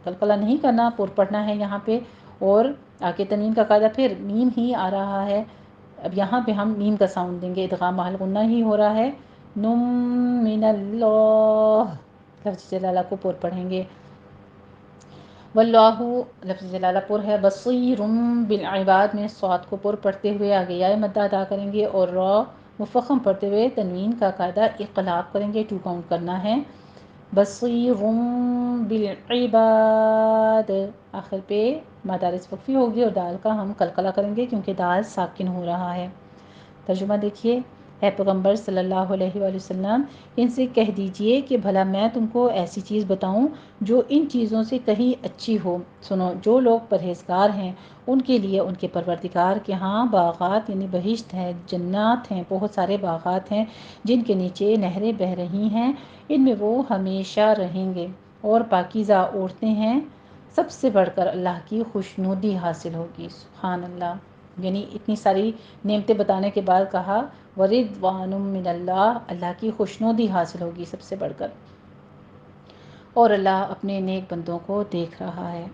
قلقلہ نہیں کرنا، پر پڑھنا ہے یہاں پہ، اور آگے تنوین کا قاعدہ پھر میم ہی آ رہا ہے، اب یہاں پہ ہم میم کا ساؤنڈ دیں گے، ادغام محل غنہ ہی ہو رہا ہے۔ نم من اللہ، لفظ جلالہ کو پر پڑھیں گے۔ واللہ، لفظ جلالہ پر ہے۔ بصیر بالعباد میں صاد کو پر پڑھتے ہوئے آگے یا مدہ ادا کریں گے، اور را مفخم پڑھتے ہوئے تنوین کا قاعدہ اقلاب کریں گے، 2 کاؤنٹ کرنا ہے۔ بصیر بالعباد، آخر پہ مدارس وقفی ہوگی اور دال کا ہم قلقلہ کریں گے کیونکہ دال ساکن ہو رہا ہے۔ ترجمہ دیکھیے، اے پیغمبر صلی اللہ علیہ وآلہ وسلم، ان سے کہہ دیجئے کہ بھلا میں تم کو ایسی چیز بتاؤں جو ان چیزوں سے کہیں اچھی ہو۔ سنو، جو لوگ پرہیزگار ہیں ان کے لیے ان کے پروردگار کے ہاں باغات یعنی بہشت ہیں، جنات ہیں، بہت سارے باغات ہیں جن کے نیچے نہریں بہہ رہی ہیں، ان میں وہ ہمیشہ رہیں گے، اور پاکیزہ عورتیں ہیں، سب سے بڑھ کر اللہ کی خوشنودی حاصل ہوگی۔ سبحان اللہ، یعنی اتنی ساری نعمتیں بتانے کے بعد کہا وَرِضْوَانٌ مِّنَ اللہ، اللہ کی خوشنودی حاصل ہوگی سب سے بڑھ کر، اور اللہ اپنے نیک بندوں کو دیکھ رہا ہے۔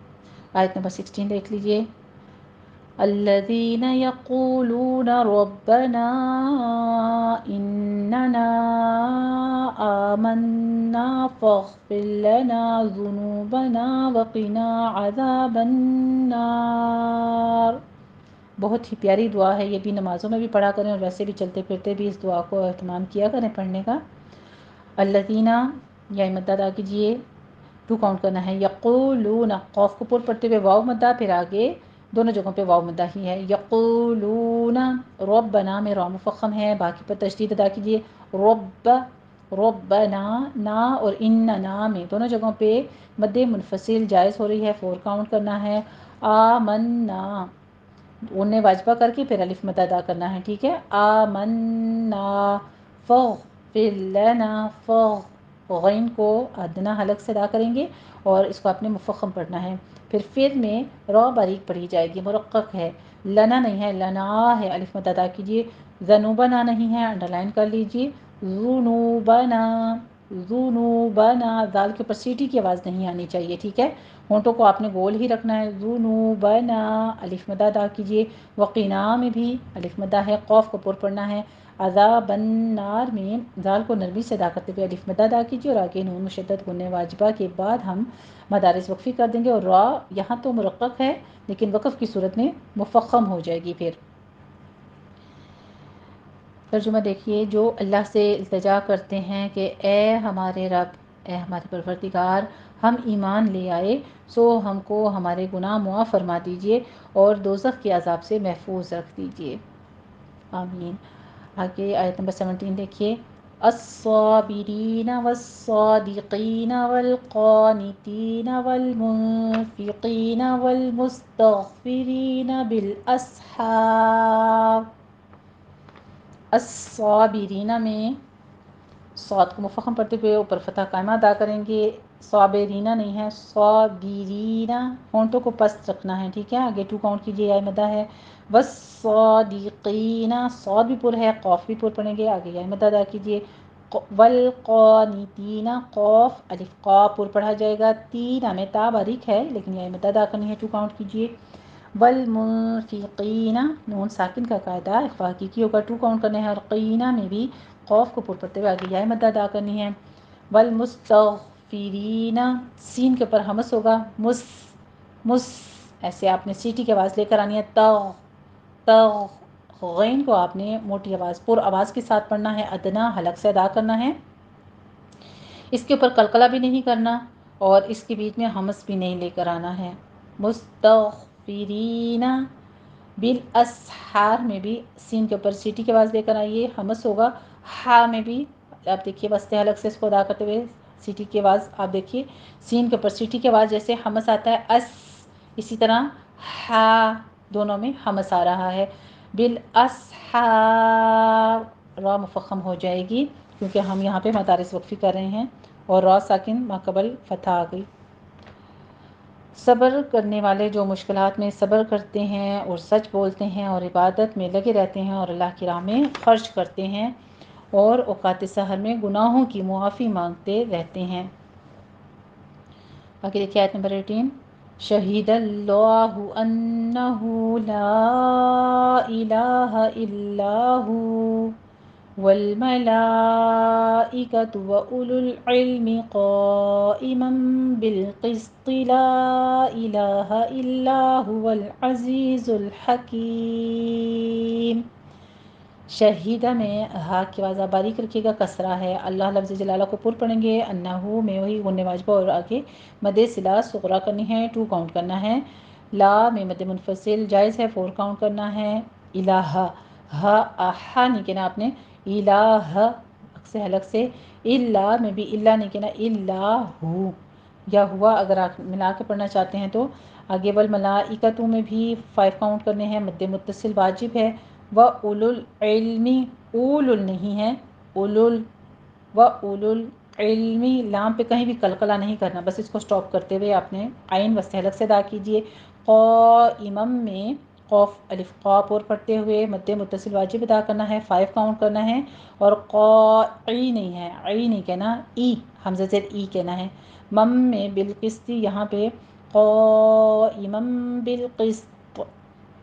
آیت نمبر 16 دیکھ لیجئے۔ الذین یقولون ربنا اننا آمنا فاغفر لنا ذنوبنا وقنا عذاب النار۔ بہت ہی پیاری دعا ہے، یہ بھی نمازوں میں بھی پڑھا کریں اور ویسے بھی چلتے پھرتے بھی اس دعا کو اہتمام کیا کریں پڑھنے کا۔ الذین، یا مدہ ادا کیجئے، 2 کاؤنٹ کرنا ہے۔ یقولون، قوف کو پر پڑھتے ہوئے واو مدہ، پھر آگے دونوں جگہوں پہ واو مدہ ہی ہے۔ یقولون، ربنا میں را مفخم ہے، باقی پر تشدید ادا کیجئے۔ ربنا، نا اور اننا میں دونوں جگہوں پہ مد منفصل جائز ہو رہی ہے، 4 کاؤنٹ کرنا ہے۔ آمنا، انہیں واجبہ کر کے پھر الف مد ادا کرنا ہے، ٹھیک ہے۔ آمنا فاغفر لنا، غین کو ادنا حلق سے ادا کریں گے اور اس کو اپنے مفخم پڑھنا ہے۔ پھر میں را باریک پڑھی جائے گی، مرقق ہے، لنا نہیں ہے، لنا ہے، الف مد ادا کیجیے۔ ذنوبنا نہیں ہے، انڈرلائن کر لیجیے۔ ذنوبنا، ذنوبنا، دال کے اوپر سیٹی کی آواز نہیں آنی چاہیے، ٹھیک ہے، ہونٹوں کو آپ نے گول ہی رکھنا ہے۔ ذنوبنا، الف مد ادا کیجیے۔ وقینا میں بھی الف مدہ ہے، قوف کو پر پڑھنا ہے۔ عذاب النار میں دال کو نرمی سے ادا کرتے ہوئے الف مدہ ادا کیجیے، اور آگے نون مشدد غنہ واجبہ کے بعد ہم مدارس وقفی کر دیں گے، اور را یہاں تو مرقق ہے لیکن وقف کی صورت میں مفخم ہو جائے گی۔ پھر ترجمہ دیکھیے، جو اللہ سے التجا کرتے ہیں کہ اے ہمارے رب، اے ہمارے پروردگار، ہم ایمان لے آئے سو ہم کو ہمارے گناہ معاف فرما دیجئے اور دوزخ کے عذاب سے محفوظ رکھ دیجئے، آمین۔ آگے آیت نمبر 17 دیکھیے۔ الصابرین والصادقین والقانتین والمنفقین والمستغفرین بالاسحار۔ الصابرین میں صاد کو مفخم پڑھتے ہوئے اوپر فتح قائمہ ادا کریں گے، صابرین نہیں ہے، صابرین، ہونٹوں کو پست رکھنا ہے، ٹھیک ہے، آگے 2 کاؤنٹ کیجئے، یا مدہ ہے۔ والصادقین، صاد بھی پر ہے، قوف بھی پر پڑھیں گے، آگے یا مدہ ادا کیجئے۔ والقانتین، قوف الف قا پر پڑھا جائے گا، تین میں تا باریک ہے لیکن یا مدہ ادا کرنی ہے، 2 کاؤنٹ کیجئے۔ والمنفقین، نون ساکن کا قاعدہ اخفا حقیقی ہوگا، 2 کاؤنٹ کرنے ہیں، اور قینہ میں بھی قوف کو پر پڑھتے ہوئے آگے یا مدہ ادا کرنی ہے۔ والمستغفرین، سین کے اوپر ہمس ہوگا، مس ایسے آپ نے سیٹی کی آواز لے کر آنی ہے، تغ، غین کو آپ نے موٹی آواز پر آواز کے ساتھ پڑھنا ہے، ادنا حلق سے ادا کرنا ہے، اس کے اوپر قلقلہ بھی نہیں کرنا اور اس کے بیچ میں ہمس بھی نہیں لے کر آنا ہے۔ مستغفرین بالاسحار میں بھی سین کے اوپر سیٹی کی آواز لے کر آئیے، ہمس ہوگا۔ ہا میں بھی آپ دیکھیے وسط حلق سے اس کو ادا کرتے ہوئے سیٹی کی آواز آپ دیکھیے، سین کے اوپر سیٹی کی آواز جیسے ہمس آتا ہے اس، اسی طرح ہا دونوں میں ہمس آ رہا ہے۔ بالاسحار را مفخم ہو جائے گی کیونکہ ہم یہاں پہ مدارس وقفی کر رہے ہیں اور را ساکن ماقبل فتح آ گئی۔ صبر کرنے والے جو مشکلات میں صبر کرتے ہیں اور سچ بولتے ہیں اور عبادت میں لگے رہتے ہیں اور اللہ کی راہ میں خرچ کرتے ہیں اور اوقات سحر میں گناہوں کی معافی مانگتے رہتے ہیں۔ باقی دیکھیے آیت نمبر 18، شہید اللہ انہ لا الہ الا ہو والملائکۃ وَأُولُو العلم قائما بالقسط لا الہ الا هو العزیز الحکیم۔ شہیدہ میں ہا کی آواز آپ باریک رکھیے گا، کسرہ ہے، اللہ لفظ جلالہ کو پر پڑھیں گے، انہو میں وہی غنہ واجبہ اور آگے مد صلہ صغرا کرنی ہے، 2 کاؤنٹ کرنا ہے۔ لا میں مد منفصل جائز ہے، 4 کاؤنٹ کرنا ہے۔ الہ ہا آہا نہیں کہنا آپ نے، الہ سے حلق سے، الا میں بھی الا نہیں کہنا، الا ہو یا ہوا اگر آپ ملا کے پڑھنا چاہتے ہیں تو۔ آگے والملائکۃ میں بھی 5 کاؤنٹ کرنے ہیں، مد متصل واجب ہے۔ وَأُولُو الْعِلْمِ اولُ نہیں ہے، وَأُولُو الْعِلْمِ لام پہ کہیں بھی قلقلہ نہیں کرنا، بس اس کو سٹاپ کرتے ہوئے آپ نے عین وسط حلق سے ادا کیجئے۔ قائمم میں قوف الف قاف اور پڑھتے ہوئے مد متصل واجب ادا کرنا ہے، 5 کاؤنٹ کرنا ہے۔ اور قاعی نہیں ہے، عی نہیں کہنا، ای حمزہ زیر ای کہنا ہے۔ مم میں بالقسط یہاں پہ قائمم بالقسط،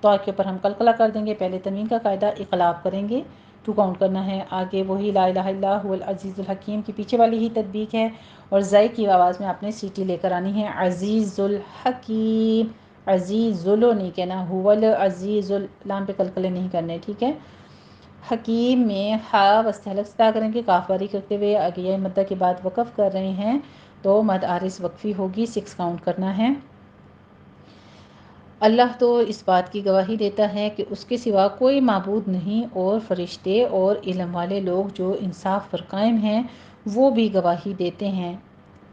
تو کے اوپر ہم قلقلہ کر دیں گے، پہلے تنوین کا قاعدہ اقلاب کریں گے، 2 کاؤنٹ کرنا ہے۔ آگے وہی لا الہ الا هو العزیز الحکیم کی پیچھے والی ہی تطبیق ہے اور زائی کی آواز میں آپ نے سیٹی لے کر آنی ہے، عزیز الحکیم، عزیز ذلو نہیں کہنا، هو العزیز لام پہ قلقلے نہیں کرنے، ٹھیک ہے۔ حکیم میں ہا وسط حلق سے ادا کریں گے، کاف باریک رکھتے ہوئے، آگے یہ مدہ کے بعد وقف کر رہے ہیں تو مد عارض وقفی ہوگی، 6 کاؤنٹ کرنا ہے۔ اللہ تو اس بات کی گواہی دیتا ہے کہ اس کے سوا کوئی معبود نہیں اور فرشتے اور علم والے لوگ جو انصاف پر قائم ہیں وہ بھی گواہی دیتے ہیں،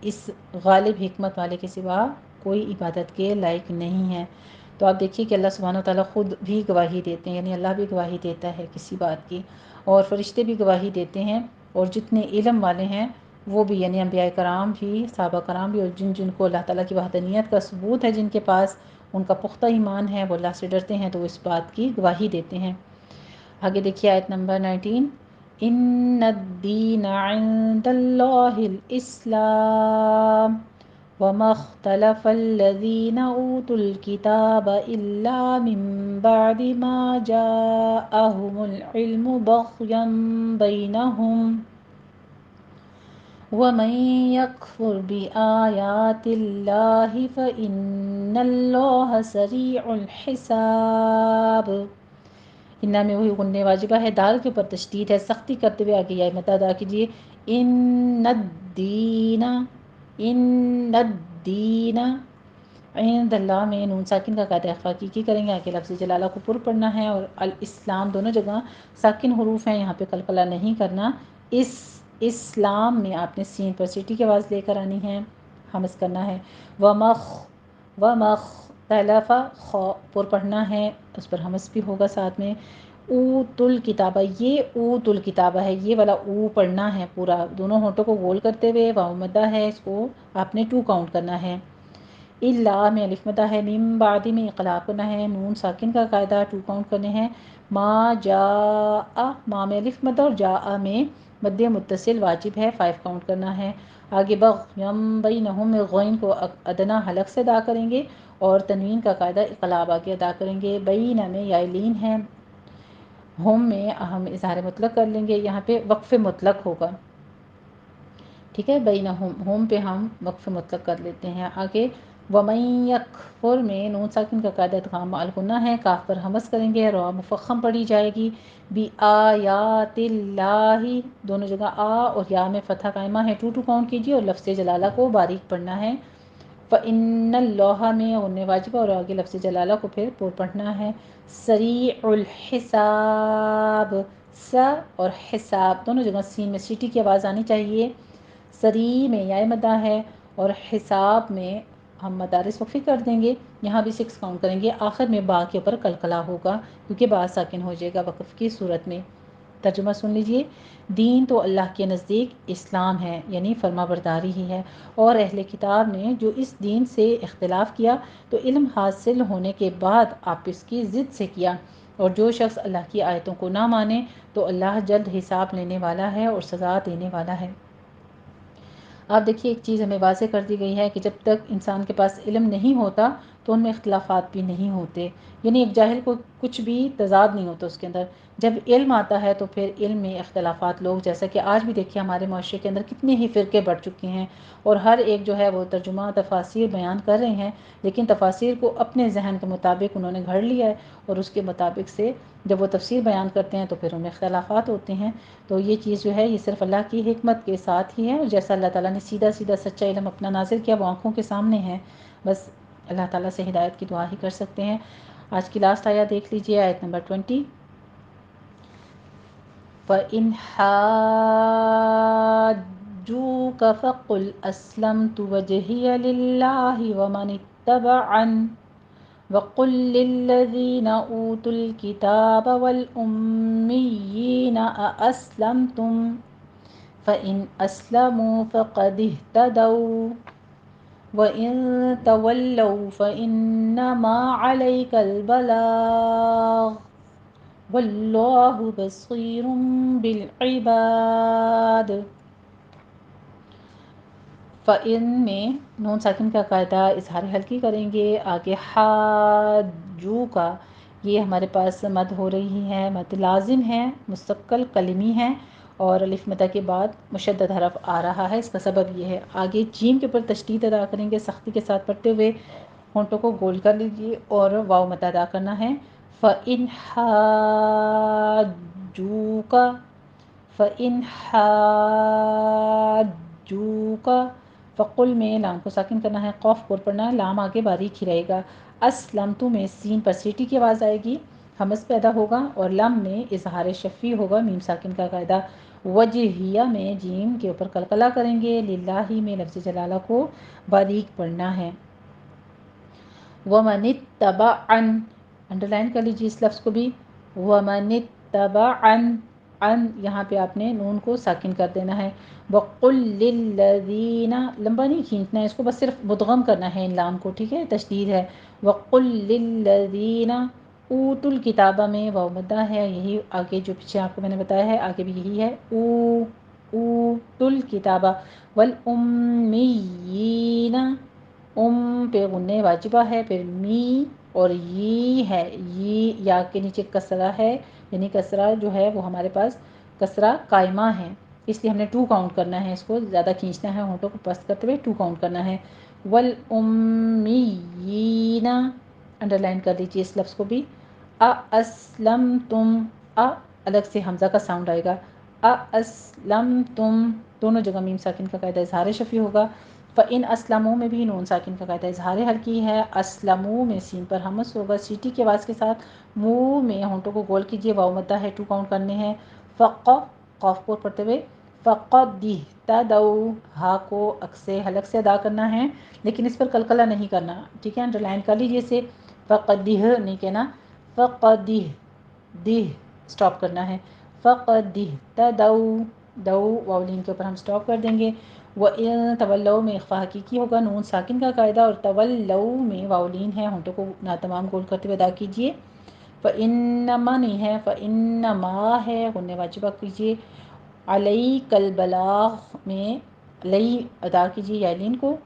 اس غالب حکمت والے کے سوا کوئی عبادت کے لائق نہیں ہے۔ تو آپ دیکھیے کہ اللہ سبحانہ و تعالیٰ خود بھی گواہی دیتے ہیں، یعنی اللہ بھی گواہی دیتا ہے کسی بات کی، اور فرشتے بھی گواہی دیتے ہیں، اور جتنے علم والے ہیں وہ بھی، یعنی انبیاء کرام بھی، صحابہ کرام بھی، اور جن کو اللہ تعالیٰ کی وحدانیت کا ثبوت ہے، جن کے پاس ان کا پختہ ایمان ہے، وہ اللہ سے ڈرتے ہیں تو وہ اس بات کی گواہی دیتے ہیں۔ آگے دیکھیے آیت نمبر 19، ان الدین عند اللہ الاسلام وما اختلف الذین اوتوا الکتاب الا من بعد ما جاءهم العلم بغیا بینہم وَمَن يَكْفُرْ بِآيَاتِ اللَّهِ فَإِنَّ اللَّهَ سَرِيعُ الْحِسَابِ۔ انّا میں وہی غنّ واجبہ ہے، دال کے اوپر تشدید ہے، سختی کرتے ہوئے آگے یہ مدہ ادا کیجیے، ان الدین، ان الدین عند اللہ میں نون ساکن کا قاعدہ اخفا کی کریں گے، آگے لفظ جلالہ کو پر پڑھنا ہے، اور الاسلام دونوں جگہ ساکن حروف ہیں، یہاں پہ قلقلہ نہیں کرنا۔ اس اسلام میں آپ نے سین پر سیٹی کی آواز لے کر آنی ہے، ہمس کرنا ہے۔ وَمَخْتَلَفَ خو پر پڑھنا ہے، اس پر ہمس بھی ہوگا ساتھ میں۔ اوت الکتابہ، یہ اوت الکتابہ ہے، یہ والا او پڑھنا ہے پورا، دونوں ہونٹوں کو گول کرتے ہوئے، واو مدہ ہے، اس کو آپ نے 2 کاؤنٹ کرنا ہے۔ الا میں الف مدہ ہے، من بعد میں اقلاب کرنا ہے، نون ساکن کا قاعدہ 2 کاؤنٹ کرنے ہیں۔ ما جاء، ما میں الف مدہ اور جاء میں مد متصل واجب ہے، 5 کاؤنٹ کرنا ہے۔ آگے بغیم بینہم میں غین کو ادنا حلق سے ادا کریں گے اور تنوین کا قاعدہ اقلاب آگے ادا کریں گے۔ بین میں یا لین ہے، ہم میں ہم اظہار مطلق کر لیں گے، یہاں پہ وقف مطلق ہوگا، ٹھیک ہے، بینہم، ہم پہ ہم وقف مطلق کر لیتے ہیں۔ آگے وَمَن یکفر میں نون ساکن کا قاعدہ ادغام مع الغنہ ہے، کاف پر ہمس کریں گے، را مفخم پڑھی جائے گی، بی آیات اللہ، دونوں جگہ آ اور یا میں فتح قائمہ ہے، 2 کاؤنٹ کیجیے اور لفظ جلالہ کو باریک پڑھنا ہے۔ فَإِنَّ اللَّهَ میں غنّ واجبہ اور آگے لفظ جلالہ کو پھر پور پڑھنا ہے، سریع الحساب، س اور حساب دونوں جگہ سین میں سیٹی کی آواز آنی چاہیے، سریع میں یا مدہ ہے اور حساب میں ہم مدارس وقفی کر دیں گے، یہاں بھی 6 کاؤنٹ کریں گے، آخر میں با کے اوپر قلقلہ ہوگا کیونکہ با ساکن ہو جائے گا وقف کی صورت میں۔ ترجمہ سن لیجئے، دین تو اللہ کے نزدیک اسلام ہے، یعنی فرما برداری ہی ہے، اور اہل کتاب نے جو اس دین سے اختلاف کیا تو علم حاصل ہونے کے بعد آپس کی ضد سے کیا، اور جو شخص اللہ کی آیتوں کو نہ مانے تو اللہ جلد حساب لینے والا ہے اور سزا دینے والا ہے۔ آپ دیکھیے ایک چیز ہمیں واضح کر دی گئی ہے کہ جب تک انسان کے پاس علم نہیں ہوتا تو ان میں اختلافات بھی نہیں ہوتے، یعنی ایک جاہل کو کچھ بھی تضاد نہیں ہوتا اس کے اندر، جب علم آتا ہے تو پھر علم میں اختلافات، لوگ جیسا کہ آج بھی دیکھیے ہمارے معاشرے کے اندر کتنے ہی فرقے بڑھ چکے ہیں اور ہر ایک جو ہے وہ ترجمہ تفاسیر بیان کر رہے ہیں، لیکن تفاسیر کو اپنے ذہن کے مطابق انہوں نے گھڑ لیا ہے اور اس کے مطابق سے جب وہ تفسیر بیان کرتے ہیں تو پھر ان میں اختلافات ہوتے ہیں۔ تو یہ چیز جو ہے یہ صرف اللہ کی حکمت کے ساتھ ہی ہے، اور جیسا اللہ تعالیٰ نے سیدھا سیدھا سچا علم اپنا نازل کیا وہ آنکھوں کے سامنے ہے، بس اللہ تعالیٰ سے ہدایت کی دعا ہی کر سکتے ہیں۔ آج کی لاسٹ آیت دیکھ لیجئے، آیت نمبر 20۔ فَإِنْ حَاجُّوكَ فَقُلْ أَسْلَمْتُ وَجْهِيَ لِلَّهِ وَمَنِ اتَّبَعَنِ وَقُلْ لِلَّذِينَ أُوتُوا الْكِتَابَ وَالْأُمِّيِّينَ أَأَسْلَمْتُمْ فَإِنْ أَسْلَمُوا فَقَدِ اهْتَدَوْا وَإِنْ تَوَلَّوْا فَإِنَّمَا عَلَيْكَ الْبَلَاغُ وَاللَّهُ بَصِيرٌ بِالْعِبَادِ۔ فَإِن میں نون ساکن کا قاعدہ اظہار حلقی کریں گے، آگے حاجو کا یہ ہمارے پاس مد ہو رہی ہے، مد لازم ہے، مستقل کلمی ہے اور الف مدہ کے بعد مشدد حرف آ رہا ہے، اس کا سبب یہ ہے۔ آگے جیم کے اوپر تشدید ادا کریں گے، سختی کے ساتھ پڑھتے ہوئے ہونٹوں کو گول کر لیجیے اور واو مد ادا کرنا ہے۔ فَإِنْ حَاجُّوكَ فَإِنْ حَاجُّوكَ فقل میں لام کو ساکن کرنا ہے، قوف پر پڑھنا ہے، لام آگے باریک ہی رہے گا۔ اسلمتو میں سین پر سیٹی کی آواز آئے گی، ہمس پیدا ہوگا اور لم میں اظہار شفی ہوگا، میم ساکن کا قاعدہ۔ وجہیہ میں جیم کے اوپر قلقلہ کریں گے، للہ میں لفظ جلالہ کو باریک پڑھنا ہے۔ وَمَنِ اتَّبَعَن، انڈرلائن کر لیجیے اس لفظ کو بھی، وَمَنِ اتَّبَعَن، ان یہاں پہ آپ نے نون کو ساکن کر دینا ہے۔ وَقُلْ لِلَّذِينَ، لمبا نہیں کھینچنا ہے اس کو، بس صرف مدغم کرنا ہے ان لام کو، ٹھیک ہے، تشدید ہے۔ وَقُلْ لِلَّذِينَ اوتوا الکتاب میں واو مدہ ہے، یہی آگے جو پیچھے آپ کو میں نے بتایا ہے آگے بھی یہی ہے، اوتوا الکتاب والامیین، پہ غنہ واجبہ ہے، پھر می اور یہ ہے، یہ یا کے نیچے کسرہ ہے، یعنی کسرہ جو ہے وہ ہمارے پاس کسرہ قائمہ ہے، اس لیے ہم نے 2 کاؤنٹ کرنا ہے، اس کو زیادہ کھینچنا ہے، ہونٹوں کو پست کرتے ہوئے 2 کاؤنٹ کرنا ہے۔ والامیین، انڈرلائن کر لیجیے اس لفظ کو بھی۔ اسلمتم، الگ سے حمزہ کا ساؤنڈ آئے گا، اسلمتم، دونوں جگہ میم ساکن کا قاعدہ اظہار شفی ہوگا۔ فَإِنْ أَسْلَمُوا میں بھی نون ساکن کا قاعدہ اظہار حلقی ہے، اسلموا میں سین پر ہمس ہوگا سیٹی کی آواز کے ساتھ، منہ میں ہونٹوں کو گول کیجیے، واو مدہ ہے، 2 کاؤنٹ کرنے ہیں۔ قاف کو پڑھتے ہوئے فَقَدِ اهْتَدَوْا، ہا کو عکس حلق سے ادا کرنا ہے لیکن اس پر قلقلہ نہیں کرنا، ٹھیک ہے، انڈرلائن کر لیجیے اسے، فَقَدِہ نہیں کہنا، فَقَدِہ، دہ سٹاپ کرنا ہے، فَقَدِ اهْتَدَوْا، دو واولین کے اوپر ہم سٹاپ کر دیں گے۔ وَإِن تَوَلَّوْا میں اخفا حقیقی ہوگا، نون ساکن کا قاعدہ، اور تولوا میں واولین ہے، ہونٹوں کو ناتمام گول کرتے ہوئے ادا کیجیے۔ فَإِنَّمَا نہیں ہے، فَإِنَّمَا ہے، غنہ واجبہ کیجیے۔ عَلَيْكَ الْبَلَاغُ میں علی ادا کیجیے یا لین کو،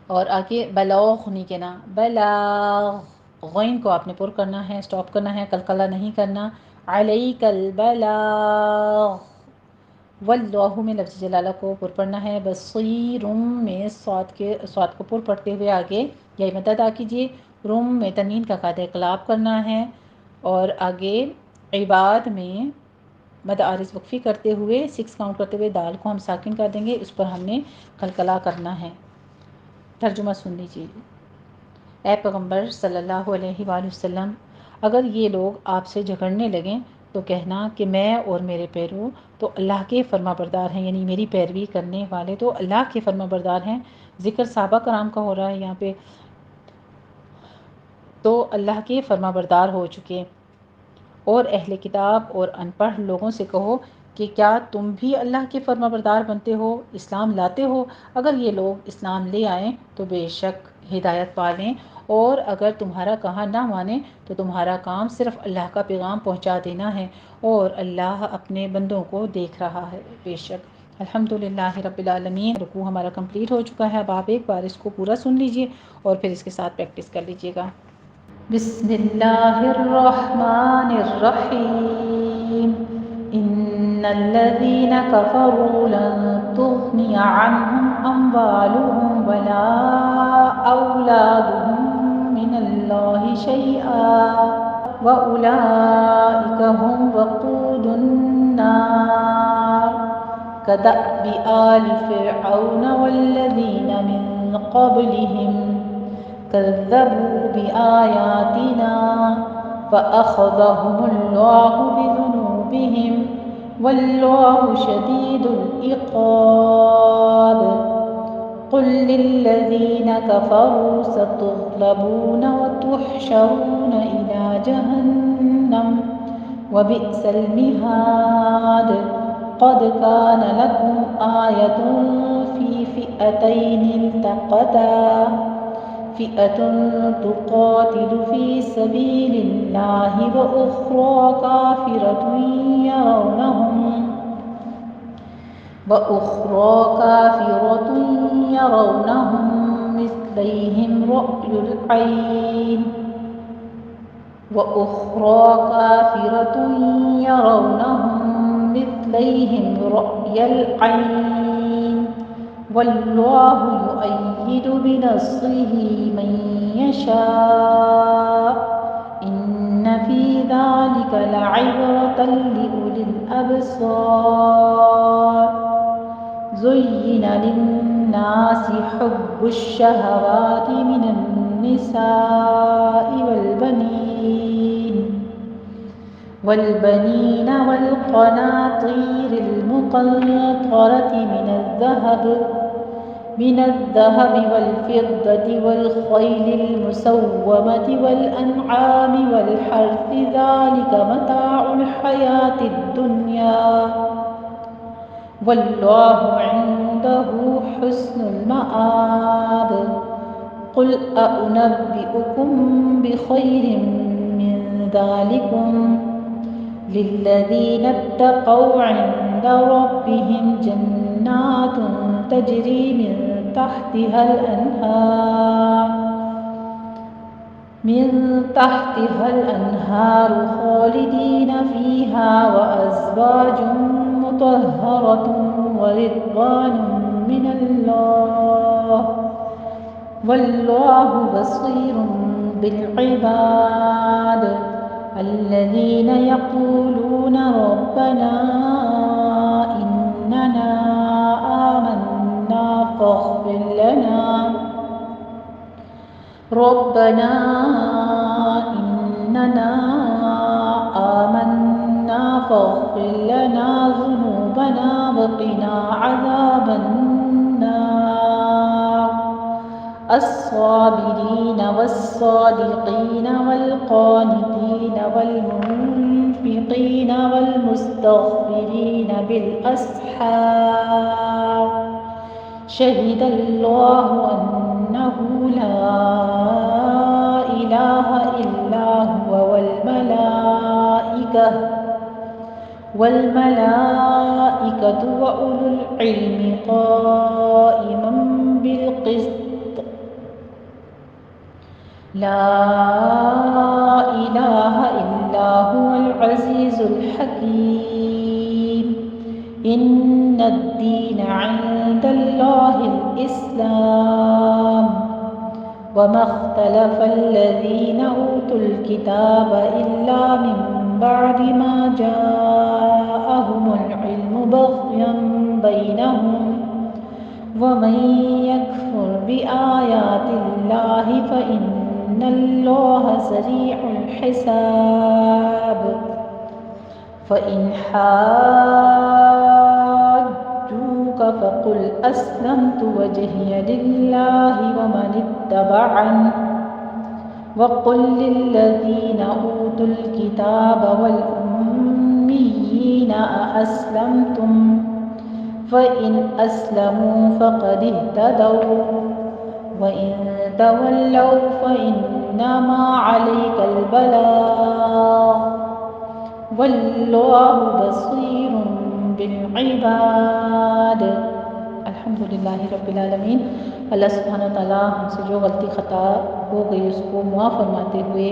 اور آگے بلاغ نہیں کہنا، بلاغ، غین کو آپ نے پر کرنا ہے، سٹاپ کرنا ہے، قلقلہ نہیں کرنا۔ عَلَيْكَ الْبَلَاغُ واللہ میں لفظ جلالہ کو پر پڑھنا ہے، بصیرم میں صاد کو پر پڑھتے ہوئے آگے یا مد ادا کیجیے، رم میں تنوین کا قاعدہ انقلاب کرنا ہے، اور آگے عباد میں مد عارض وقفی کرتے ہوئے 6 کاؤنٹ کرتے ہوئے دال کو ہم ساکن کر دیں گے، اس پر ہم نے قلقلہ کرنا ہے۔ ترجمہ سن لیجیے۔ اے پیغمبر صلی اللہ علیہ وآلہ وسلم، اگر یہ لوگ آپ سے جھگڑنے لگیں تو کہنا کہ میں اور میرے پیرو تو اللہ کے فرما بردار ہیں، یعنی میری پیروی کرنے والے تو اللہ کے فرما بردار ہیں۔ ذکر صحابہ کرام کا ہو رہا ہے یہاں پہ، تو اللہ کے فرما بردار ہو چکے۔ اور اہل کتاب اور ان پڑھ لوگوں سے کہو کہ کیا تم بھی اللہ کے فرما بردار بنتے ہو، اسلام لاتے ہو؟ اگر یہ لوگ اسلام لے آئیں تو بے شک ہدایت پا لیں، اور اگر تمہارا کہا نہ مانیں تو تمہارا کام صرف اللہ کا پیغام پہنچا دینا ہے، اور اللہ اپنے بندوں کو دیکھ رہا ہے بے شک۔ الحمدللہ رب العالمین۔ رکوع ہمارا کمپلیٹ ہو چکا ہے، اب آپ ایک بار اس کو پورا سن لیجئے اور پھر اس کے ساتھ پریکٹس کر لیجئے گا۔ بسم اللہ الرحمن الرحیم۔ ان الذین کفروا لن تغنی عنہم اموالہم ولا اولادہم من اللہ شیئا واولئک هم وقود النار كدأب آل فرعون والذین من قبلہم كذبوا بآياتنا فأخذهم الله بذنوبهم والله شديد العقاب قل للذين كفروا ستغلبون وتحشرون إلى جهنم وبئس المهاد قد كان لكم آية في فئتين التقتا فئة تقاتل في سبيل الله وأخرى كافرة يرونهم مثليهم رأي العين والله يؤيد بنصره من يشاء إن في ذلك لعبرة لأولي الأبصار زين للناس حب الشهوات من النساء والبنين والقناطير المقنطرة من الذهب والفضة والخيل المسومة والأنعام والحرث ذلك متاع الحياة الدنيا والله عنده حسن المآب قل أنبئكم بخير من ذلكم للذين اتقوا عند ربهم جنات تجري من تحتها الأنهار خالدين فيها وأزواج مطهرة ورضوان من الله والله بصير بالعباد الذين يقولون ربنا إننا آمنا فاغفر لنا ذنوبنا وقنا عذاب النار الصابرين والصادقين والقانتين والمنفقين والمستغفرين بالأسحار شهد الله أنه لا إله إلا هو والملائكة وأولو العلم قائما بالقسط لا إله إلا هو العزيز الحكيم ان الدین عند اللہ الاسلام وما اختلف الذین اوتوا الکتاب الا من بعد ما جاءهم العلم بغیا بینہم ومن يكفر بآيات الله فإن الله سريع الحساب فإن حاجوك فقل أسلمت وجهي لله ومن اتبعني وقل للذين أوتوا الكتاب والأميين أأسلمتم فإن أسلموا فقد اهتدوا وإن تولوا فإنما عليك البلاغ والله بصير بالعباد۔ الحمدللہ رب العالمین۔ اللہ سبحانہ وتعالی ہم سے جو غلطی خطا ہو گئی اس کو معاف فرماتے ہوئے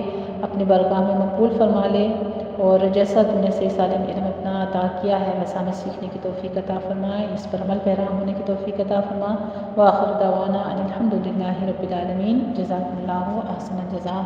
اپنی بارگاہ میں مقبول فرما لے، اور جیسا تم نے سے سالم علم اپنا عطا کیا ہے ویسا ہمیں سیکھنے کی توفیق عطا فرمائے، اس پر عمل پیرا ہونے کی توفیق عطا فرما۔ وآخر دعوانا ان الحمدللہ رب العالمین۔ جزاکم اللہ احسن الجزاء۔